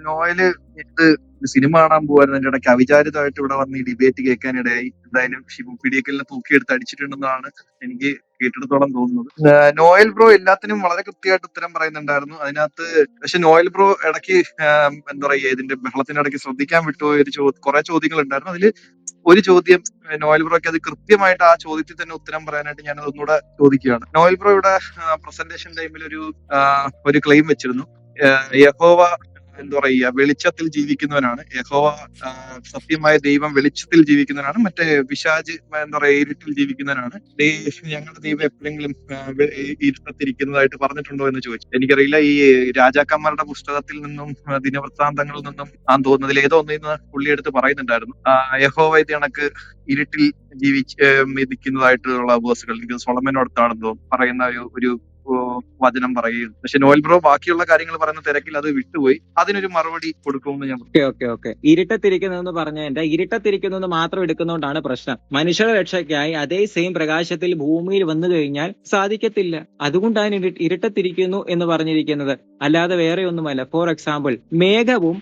നോവല് ഇത് സിനിമ കാണാൻ പോവായിരുന്നു. അതിന്റെ ഇടയ്ക്ക് അവിചാരിതമായിട്ട് ഇവിടെ വന്ന് ഈ ഡിബേറ്റ് കേൾക്കാനിടയായി. എന്തായാലും ഷിബു പിടിക്കലിനെ തൂക്കിയെടുത്ത് അടിച്ചിട്ടുണ്ടെന്നാണ് എനിക്ക് കേട്ടിടത്തോളം തോന്നുന്നത്. നോയൽ ബ്രോ എല്ലാത്തിനും വളരെ കൃത്യമായിട്ട് ഉത്തരം പറയുന്നുണ്ടായിരുന്നു അതിനകത്ത്. പക്ഷെ നോയൽ ബ്രോ ഇടയ്ക്ക് എന്താ പറയുക, ഇതിന്റെ ബഹളത്തിന്റെ ഇടയ്ക്ക് ശ്രദ്ധിക്കാൻ വിട്ടുപോയ കുറെ ചോദ്യങ്ങൾ ഉണ്ടായിരുന്നു. അതിൽ ഒരു ചോദ്യം നോയൽ ബ്രോയ്ക്ക് അത് കൃത്യമായിട്ട് ആ ചോദ്യത്തിൽ തന്നെ ഉത്തരം പറയാനായിട്ട് ഞാനത് ഒന്നുകൂടെ ചോദിക്കുകയാണ്. നോയൽ ബ്രോ ഇവിടെ പ്രസന്റേഷൻ ടൈമിൽ ഒരു ക്ലെയിം വെച്ചിരുന്നു, യഹോവ എന്താ പറയുക വെളിച്ചത്തിൽ ജീവിക്കുന്നവനാണ്, യഹോവ സത്യമായ ദൈവം വെളിച്ചത്തിൽ ജീവിക്കുന്നവനാണ്, മറ്റേ പിശാച് എന്താ പറയുക ഇരുട്ടിൽ ജീവിക്കുന്നവനാണ്. ഞങ്ങളുടെ ദൈവം എപ്പോഴെങ്കിലും ഇരുട്ടത്തിരിക്കുന്നതായിട്ട് പറഞ്ഞിട്ടുണ്ടോ എന്ന് ചോദിച്ചു. എനിക്കറിയില്ല, ഈ രാജാക്കന്മാരുടെ പുസ്തകത്തിൽ നിന്നും ദിനവൃത്താന്തങ്ങളിൽ നിന്നും തോന്നുന്നതിൽ ഏതോ ഒന്നിന്ന് പുള്ളി എടുത്ത് പറയുന്നുണ്ടായിരുന്നു, യഹോവ ഇത് കണക്ക് ഇരുട്ടിൽ ഇരിക്കുന്നതായിട്ടുള്ള വേഴ്സുകൾ. എനിക്ക് സൊളമനോടത്താണെന്തോ പറയുന്ന ഒരു വചനം പറയുകയും. പക്ഷെ നോയൽ ബ്രോ ബാക്കിയുള്ള കാര്യങ്ങൾ പറയുന്ന തിരക്കിൽ അത് വിട്ടുപോയി. അതിനൊരു മറുപടി കൊടുക്കുമെന്ന് ഞാൻ ഓക്കെ ഇരുട്ടത്തിരിക്കുന്നതെന്ന് പറഞ്ഞതിന്റെ ഇരുട്ടത്തിരിക്കുന്നത് മാത്രം എടുക്കുന്നതുകൊണ്ടാണ് പ്രശ്നം. മനുഷ്യരുടെ രക്ഷയ്ക്കായി അതേ സെയിം പ്രകാശത്തിൽ ഭൂമിയിൽ വന്നു കഴിഞ്ഞാൽ സാധിക്കത്തില്ല. അതുകൊണ്ടാണ് ഇരുട്ടത്തിരിക്കുന്നു എന്ന് പറഞ്ഞിരിക്കുന്നത്, അല്ലാതെ വേറെ ഒന്നുമല്ല. ഫോർ എക്സാമ്പിൾ മേഘവും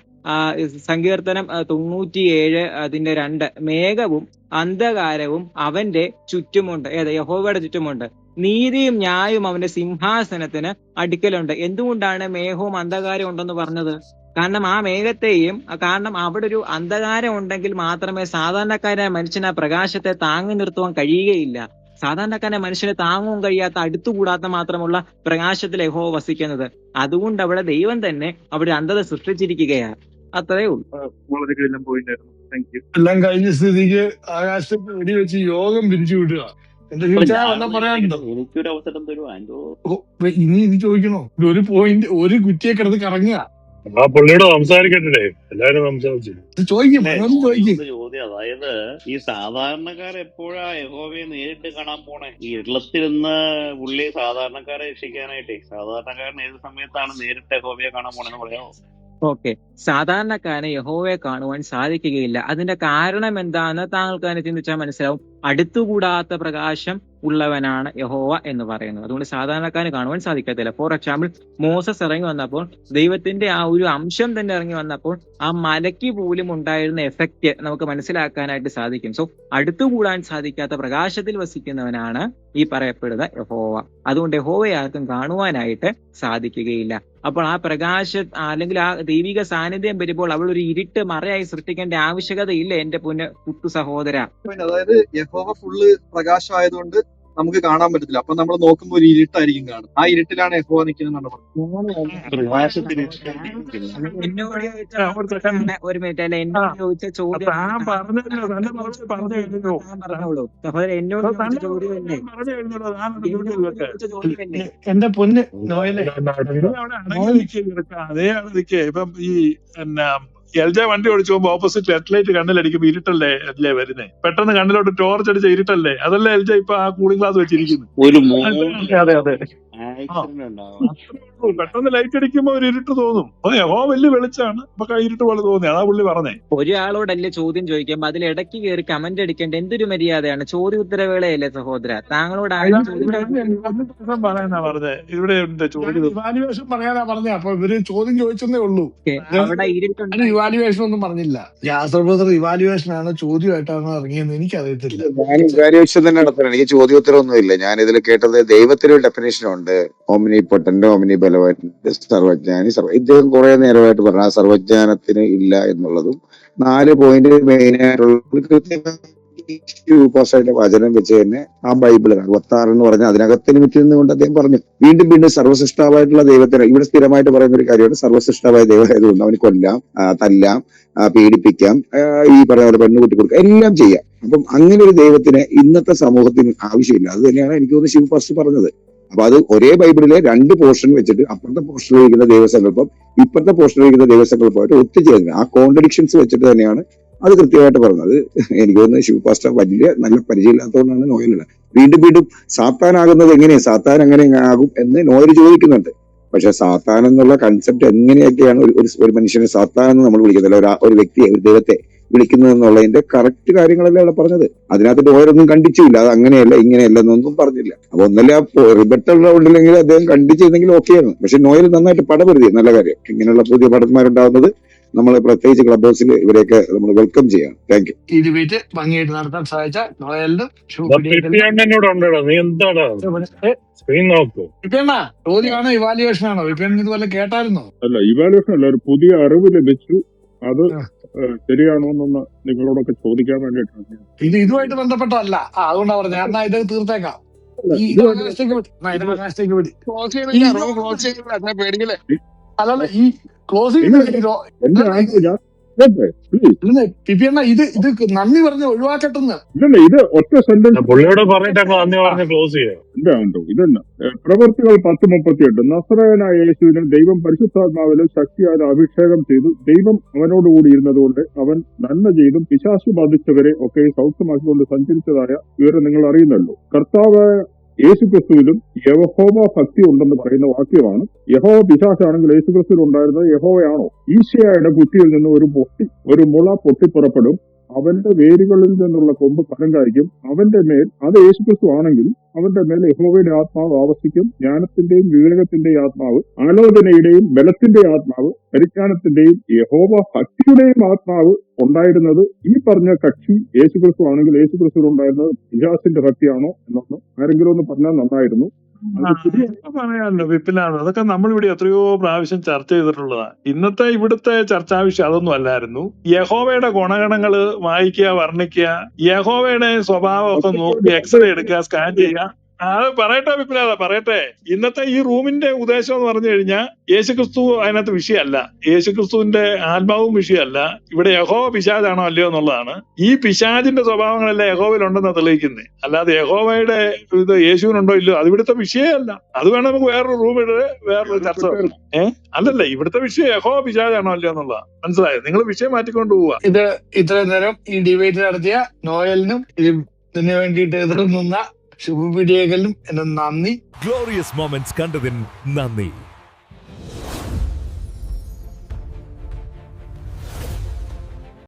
സങ്കീർത്തനം 97 അതിന്റെ 2, മേഘവും അന്ധകാരവും അവന്റെ ചുറ്റുമുണ്ട്. യഹോവയുടെ ചുറ്റുമുണ്ട്. നീതിയും ന്യായവും അവന്റെ സിംഹാസനത്തിന് അടുക്കലുണ്ട്. എന്തുകൊണ്ടാണ് മേഘവും അന്ധകാരവും ഉണ്ടെന്ന് പറഞ്ഞത്? കാരണം ആ മേഘത്തെയും, കാരണം അവിടെ ഒരു അന്ധകാരം ഉണ്ടെങ്കിൽ മാത്രമേ സാധാരണക്കാരായ മനുഷ്യന് ആ പ്രകാശത്തെ താങ്ങി നിർത്തുവാൻ കഴിയുകയില്ല. സാധാരണക്കാരനെ മനുഷ്യന് താങ്ങുവാൻ കഴിയാത്ത, അടുത്തുകൂടാത്ത മാത്രമുള്ള പ്രകാശത്തിൽ യഹോവ വസിക്കുന്നത്. അതുകൊണ്ട് അവിടെ ദൈവം തന്നെ അവിടെ അന്ധത സൃഷ്ടിച്ചിരിക്കുകയാണ്. അത്രേ ഉള്ളൂ. വളരെ കഴിഞ്ഞ പോയിന്റ് ആയിരുന്നു. Thank you. എല്ലാം കഴിഞ്ഞ സ്ഥിതിക്ക് ആകാശത്ത് വെടിവെച്ച് യോഗം പിരിച്ചു വിടുക. എന്റെ വല്ലതും പറയാനുണ്ടോ? എനിക്കൊരു അവസരം തരുമോ? ഇനി ഇത് ചോദിക്കണോ? ഒരു പോയിന്റ്, ഒരു കുറ്റിയെ കിടന്ന് കറങ്ങുക. ആ പുള്ളിയോട് സംസാരിക്കട്ടെ, എല്ലാരും സംസാരിച്ചു. ചോദിക്കും. ചോദ്യം, അതായത് ഈ സാധാരണക്കാർ എപ്പോഴാ യഹോവയെ നേരിട്ട് കാണാൻ പോണേ? ഈ ഇരുളത്തിരുന്ന് പുള്ളി സാധാരണക്കാരെ രക്ഷിക്കാനായിട്ടേ, സാധാരണക്കാരൻ ഏത് സമയത്താണ് നേരിട്ട് യഹോവയെ കാണാൻ പോണെന്ന് പറയാമോ? ഓക്കെ, സാധാരണക്കാരന് യഹോവയെ കാണുവാൻ സാധിക്കുകയില്ല. അതിന്റെ കാരണം എന്താണെന്ന് താങ്കൾക്ക് തന്നെ ചിന്തിച്ചാൽ മനസ്സിലാവും. അടുത്തുകൂടാത്ത പ്രകാശം ഉള്ളവനാണ് യഹോവ എന്ന് പറയുന്നത്. അതുകൊണ്ട് സാധാരണക്കാരന് കാണുവാൻ സാധിക്കത്തില്ല. ഫോർ എക്സാമ്പിൾ, മോസസ് ഇറങ്ങി വന്നപ്പോൾ, ദൈവത്തിന്റെ ആ ഒരു അംശം തന്നെ ഇറങ്ങി വന്നപ്പോൾ ആ മലയ്ക്ക് പോലും ഉണ്ടായിരുന്ന എഫക്റ്റ് നമുക്ക് മനസ്സിലാക്കാനായിട്ട് സാധിക്കും. സോ അടുത്തുകൂടാൻ സാധിക്കാത്ത പ്രകാശത്തിൽ വസിക്കുന്നവനാണ് ഈ പറയപ്പെടുന്ന യഹോവ. അതുകൊണ്ട് യഹോവയെ ആർക്കും കാണുവാനായിട്ട് സാധിക്കുകയില്ല. അപ്പോൾ ആ അല്ലെങ്കിൽ ആ ദൈവിക സാന്നിധ്യം വരുമ്പോൾ അവൾ ഒരു ഇരുട്ട് മറയായി സൃഷ്ടിക്കേണ്ട ആവശ്യകത ഇല്ല എന്റെ പുത്തു സഹോദര. അതായത് യഹോവ ഫുള്ള് പ്രകാശമായതുകൊണ്ട് നമുക്ക് കാണാൻ പറ്റത്തില്ല. അപ്പൊ നമ്മൾ നോക്കുമ്പോൾ ഒരു ഇരുട്ടായിരിക്കും കാണും. ആ ഇരുട്ടിലാണ് യഹോവ നിൽക്കുന്നതെന്നാണ് പറഞ്ഞത്. പ്രകാശത്തിൽ ഇരിക്കുന്നത്. എന്നോട് ചോദിച്ച ഒരു സെക്കൻഡ്. ഒരു മിനിറ്റ് അല്ല, എന്നോട് ചോദിച്ച ചോദ്യം താൻ പറഞ്ഞല്ലോ, തന്നെ മറുപടി പറഞ്ഞു കഴിഞ്ഞല്ലോ. ഞാൻ പറഞ്ഞോളൂ സഹോദരൻ, എന്നോട് ചോദിച്ച തന്നെ ചോദ്യമല്ലേ, പറഞ്ഞു കഴിഞ്ഞല്ലോ. താനൊരു എന്നോട് ചോദ്യമൊക്കെ ചോദിച്ച ചോദ്യമല്ലേ. എന്റെ പൊന്ന് നോയലെ, അവിടെ അടങ്ങി നിൽക്കുക, അതേ അവിടെ നിൽക്കുക. ഇപ്പം ഈ എന്നാ എൽജ വണ്ടി ഓടിച്ചു പോകുമ്പോ ഓപ്പോസിറ്റ് ഹെഡ്ലൈറ്റ് കണ്ണിലടിക്കുമ്പോ ഇരുട്ടല്ലേ അല്ലേ വരുന്നേ? പെട്ടെന്ന് കണ്ണിലോട്ട് ടോർച്ച് അടിച്ച ഇരുട്ടല്ലേ? അതല്ലേ എൽജ ഇപ്പൊ ആ കൂളിംഗ് ഗ്ലാസ് വെച്ചിരിക്കുന്നു. ഒരു അതെ അതെ ആക്സിഡന്റ് ഉണ്ടാവും. അത്രേ ഉള്ളൂ. പെട്ടെന്ന് ലൈറ്റ് അടിക്കുമ്പോ ഒരു ഇരുട്ട് തോന്നും. അപ്പൊ യഹോവ വലിയ വെളിച്ചാണ്, നമുക്ക് ആ ഇരുട്ട് പോലെ തോന്നി. അതാ പുള്ളി പറഞ്ഞേ. ഒരാളോടല്ലേ ചോദ്യം ചോദിക്കുമ്പോ അതിൽ ഇടയ്ക്ക് കയറി കമന്റ് അടിക്കേണ്ട എന്തൊരു മര്യാദയാണ്? ചോദ്യ ഉത്തരവേളയല്ലേ സഹോദര? താങ്കളോട് ആരും ചോദ്യം പറയുന്ന പറഞ്ഞേ, ഇവിടെ ഉണ്ട് ചോദ്യം. ഇവാലുവേഷൻ പറയാനാ പറഞ്ഞ. അപ്പൊ ഇവര് ചോദ്യം ചോദിച്ചെന്നേ ഉള്ളൂ, അവിടെ ഇരുട്ടുണ്ട്. ഇവാലുവേഷൻ ഒന്നും പറഞ്ഞില്ല. യാസർ ബ്രദർ ഇവാലുവേഷൻ ആണ് ചോദ്യമായിട്ടാണ് ഇറങ്ങിയെന്ന് എനിക്കറിയത്തില്ല. ഞാൻ ഇവാലുവേഷൻ തന്നെ നടത്തണം. എനിക്ക് ചോദ്യോത്തരമൊന്നുമില്ല. ഞാൻ ഇതിൽ കേട്ടത് ദൈവത്തിന് ഡെഫിനേഷൻ ഉണ്ട്. ഓമിനി പൊട്ടന്റ്, ഓമിനി ബലവാറ്റ്, സർവജ്ഞാനി. ഇദ്ദേഹം കുറെ നേരമായിട്ട് പറഞ്ഞു ആ സർവജ്ഞാനത്തിന് ഇല്ല എന്നുള്ളതും 4 പോയിന്റ് മെയിൻ ആയിട്ടുള്ള വചനം വെച്ച് തന്നെ ആ ബൈബിള് 66 എന്ന് പറഞ്ഞാൽ അതിനകത്ത് നിമിത്തി നിന്നുകൊണ്ട് അദ്ദേഹം പറഞ്ഞു. വീണ്ടും വീണ്ടും സർവ്വസൃഷ്ടാവായിട്ടുള്ള ദൈവത്തിന് ഇവിടെ സ്ഥിരമായിട്ട് പറയുന്ന ഒരു കാര്യമാണ് സർവ്വസൃഷ്ടാവായ ദൈവമായതുകൊണ്ട് അവന് കൊല്ലാം, തല്ലാം, പീഡിപ്പിക്കാം, ഈ പറയുന്ന പോലെ പെണ്ണുകുട്ടി കൊടുക്കുക, എല്ലാം ചെയ്യാം. അപ്പം അങ്ങനെ ഒരു ദൈവത്തിന് ഇന്നത്തെ സമൂഹത്തിന് ആവശ്യമില്ല. അത് തന്നെയാണ് എനിക്ക് തോന്നുന്നു ശിവ് ഫസ്റ്റ് പറഞ്ഞത്. അപ്പൊ അത് ഒരേ ബൈബിളിലെ 2 പോർഷൻ വെച്ചിട്ട് അപ്പുറത്തെ പോർഷനിൽ ഇരിക്കുന്ന ദൈവസങ്കല്പം ഇപ്പുറത്തെ പോർഷനിൽ ഇരിക്കുന്ന ദൈവസങ്കല്പമായിട്ട് ഒത്തുചേരുന്നത് ആ കോൺട്രഡിക്ഷൻസ് വെച്ചിട്ട് തന്നെയാണ് അത് കൃത്യമായിട്ട് പറഞ്ഞത്. എനിക്ക് തോന്നുന്നത് ശിവ് പാസ്റ്റർ വലിയ നല്ല പരിചയമില്ലാത്തതുകൊണ്ടാണ് നോയലുള്ള വീണ്ടും വീണ്ടും സാത്താനാകുന്നത് എങ്ങനെയാ, സാത്താൻ എങ്ങനെ ആകും എന്ന് നോയൽ ചോദിക്കുന്നുണ്ട്. പക്ഷെ സാത്താൻ എന്നുള്ള കൺസെപ്റ്റ് എങ്ങനെയൊക്കെയാണ് ഒരു മനുഷ്യനെ സാത്താൻ എന്ന് നമ്മൾ വിളിക്കുന്നത്, അല്ല ഒരു വ്യക്തിയെ, ഒരു ദൈവത്തെ വിളിക്കുന്നത് എന്നുള്ളതിന്റെ കറക്റ്റ് കാര്യങ്ങളല്ലേ അവിടെ പറഞ്ഞത്. അതിനകത്ത് നോയലൊന്നും കണ്ടിച്ചില്ല, അത് അങ്ങനെയല്ല ഇങ്ങനെയല്ല എന്നൊന്നും പറഞ്ഞില്ല. അപ്പൊ ഒന്നല്ല റിബട്ടൽ റൗണ്ടിലെങ്കിൽ അദ്ദേഹം കണ്ടിച്ചിരുന്നെങ്കിൽ ഓക്കെയാണ്. പക്ഷെ നോയൽ നന്നായിട്ട് പടപെടുത്തി, നല്ല കാര്യം. ഇങ്ങനെയുള്ള പുതിയ പടന്മാരുണ്ടാവുന്നത് നമ്മൾ പ്രത്യേകിച്ച് ക്ലബ് ഹൗസിൽ ഇവരെയൊക്കെ നമ്മൾ വെൽക്കം ചെയ്യണം. Thank you. ഈ ഡിബേറ്റ് ഭംഗിയായിട്ട് നടത്താൻ സഹായിച്ച നോയലിനും നീ എന്താടാ സ്ക്രീൻ നോക്കൂ. വിപിയണ്ണ ചോദ്യമാണോ ഇവാലുവേഷൻ ആണോ? വിപിയണ്ണ ഇതുപോലെ കേട്ടായിരുന്നോ? അല്ല, ഇവാലുവേഷൻ അല്ല, ഒരു പുതിയ അറിവ് ലഭിച്ചു. അത് ശരിയാണോ എന്നൊന്ന് നിങ്ങളോടൊക്കെ ചോദിക്കാൻ വേണ്ടിയിട്ടാണ്. ഇതുമായിട്ട് ബന്ധപ്പെട്ടല്ല, അതുകൊണ്ടാ പറഞ്ഞത്. എന്നാ ഇത് തീർത്തേക്കാം. പേടിക്കല്ലേ? അല്ലല്ല, ഈ ക്ലോസ് എന്റെ ആൻസർ ഞാൻ പിപിയണ്ണ ഇത് നന്ദി പറഞ്ഞ് ഒഴിവാക്കട്ടെന്ന്. ഇതല്ല, ഇത് ഒറ്റ സെന്റൻസ് പുള്ളിയോട് പറഞ്ഞിട്ട് നന്ദി പറഞ്ഞ് ക്ലോസ് ചെയ്യാം. എന്താണ്ടോ ഇതന്നെ. പ്രവൃത്തികൾ 10:38 നസറേയനായ യേശുവിനെ ദൈവം പരിശുദ്ധാത്മാവിലും ശക്തിയാൽ അഭിഷേകം ചെയ്തു. ദൈവം അവനോടുകൂടി ഇരുന്നതുകൊണ്ട് അവൻ നന്മ ചെയ്തും പിശാചു ബാധിച്ചവരെ ഒക്കെ സൗഖ്യമാക്കിക്കൊണ്ട് സഞ്ചരിച്ചതായ വിവരം നിങ്ങൾ അറിയുന്നല്ലോ. കർത്താവ് യേശുക്രിസ്തുവിലും യഹോവ ഭക്തി ഉണ്ടെന്ന് പറയുന്ന വാക്യമാണ്. യഹോവ പിശാചാണെങ്കിൽ യേശുക്രിസ്തുവിൽ ഉണ്ടായിരുന്നത് യഹോവയാണോ? ഈശയുടെ കുറ്റിയിൽ നിന്ന് ഒരു മുള പൊട്ടിപ്പുറപ്പെടും, അവന്റെ വേരുകളിൽ നിന്നുള്ള കൊമ്പ് ഫലം കായ്ക്കും. അവന്റെ മേൽ, അത് യേശുക്രിസ്തു ആണെങ്കിൽ അവന്റെ മേൽ യഹോവയുടെ ആത്മാവ് ആവസിക്കും. ജ്ഞാനത്തിന്റെയും വിവേകത്തിന്റെയും ആത്മാവ്, ആലോചനയുടെയും ബലത്തിന്റെ ആത്മാവ്, പരിജ്ഞാനത്തിന്റെയും യഹോവ ഭക്തിയുടെയും ആത്മാവ് ഉണ്ടായിരുന്നത് ഈ പറഞ്ഞ കക്ഷി യേശുക്രിസ്തു ആണെങ്കിൽ യേശുക്രിസ്തു ഉണ്ടായിരുന്നത് പിശാചിന്റെ ഭക്തിയാണോ എന്നൊന്ന് ആരെങ്കിലും ഒന്ന് പറഞ്ഞാൽ നന്നായിരുന്നു. പറയാനല്ലോ വിപ്പിലാണ്. അതൊക്കെ നമ്മളിവിടെ എത്രയോ പ്രാവശ്യം ചർച്ച ചെയ്തിട്ടുള്ളതാണ്. ഇന്നത്തെ ഇവിടുത്തെ ചർച്ചാ വിഷയം അതൊന്നും അല്ലായിരുന്നു. യഹോവയുടെ ഗുണഗണങ്ങള് വായിക്കുക, വർണ്ണിക്കുക, യഹോവയുടെ സ്വഭാവമൊക്കെ നോക്കി എക്സ്റേ എടുക്കുക, സ്കാൻ ചെയ്യുക. അത് പറയട്ടെ വിപിനാഥ, പറയട്ടെ. ഇന്നത്തെ ഈ റൂമിന്റെ ഉദ്ദേശം എന്ന് പറഞ്ഞു കഴിഞ്ഞാൽ യേശുക്രിസ്തു അതിനകത്ത് വിഷയമല്ല, യേശുക്രിസ്തുവിന്റെ ആത്മാവും വിഷയമല്ല. ഇവിടെ യഹോവ പിശാചാണോ അല്ലയോ എന്നുള്ളതാണ്. ഈ പിശാചിന്റെ സ്വഭാവങ്ങളെല്ലാം യഹോവയിലുണ്ടെന്ന് തെളിയിക്കുന്നത്. അല്ലാതെ യഹോവയുടെ ഇത് യേശുവിനുണ്ടോ ഇല്ലയോ അത് ഇവിടുത്തെ വിഷയമല്ല. അത് വേണം നമുക്ക് വേറൊരു റൂമില് വേറൊരു ചർച്ച. അല്ലല്ല, ഇവിടുത്തെ വിഷയം യഹോവ പിശാചാണോ അല്ലയോ എന്നുള്ളതാണ്. മനസ്സിലായോ? നിങ്ങൾ വിഷയം മാറ്റിക്കൊണ്ട് പോവുക. ഇത് ഇത്രയും നേരം ഈ ഡിബേറ്റ് നടത്തിയ നോയലിനും ഇതിനു വേണ്ടിയിട്ട് എതിർക്കുന്ന ശുഭപീഡിയകളിലും എന്നെ നന്ദി. ഗ്ലോറിയസ് മൊമെന്റ്സ് കണ്ടതിന് നന്ദി.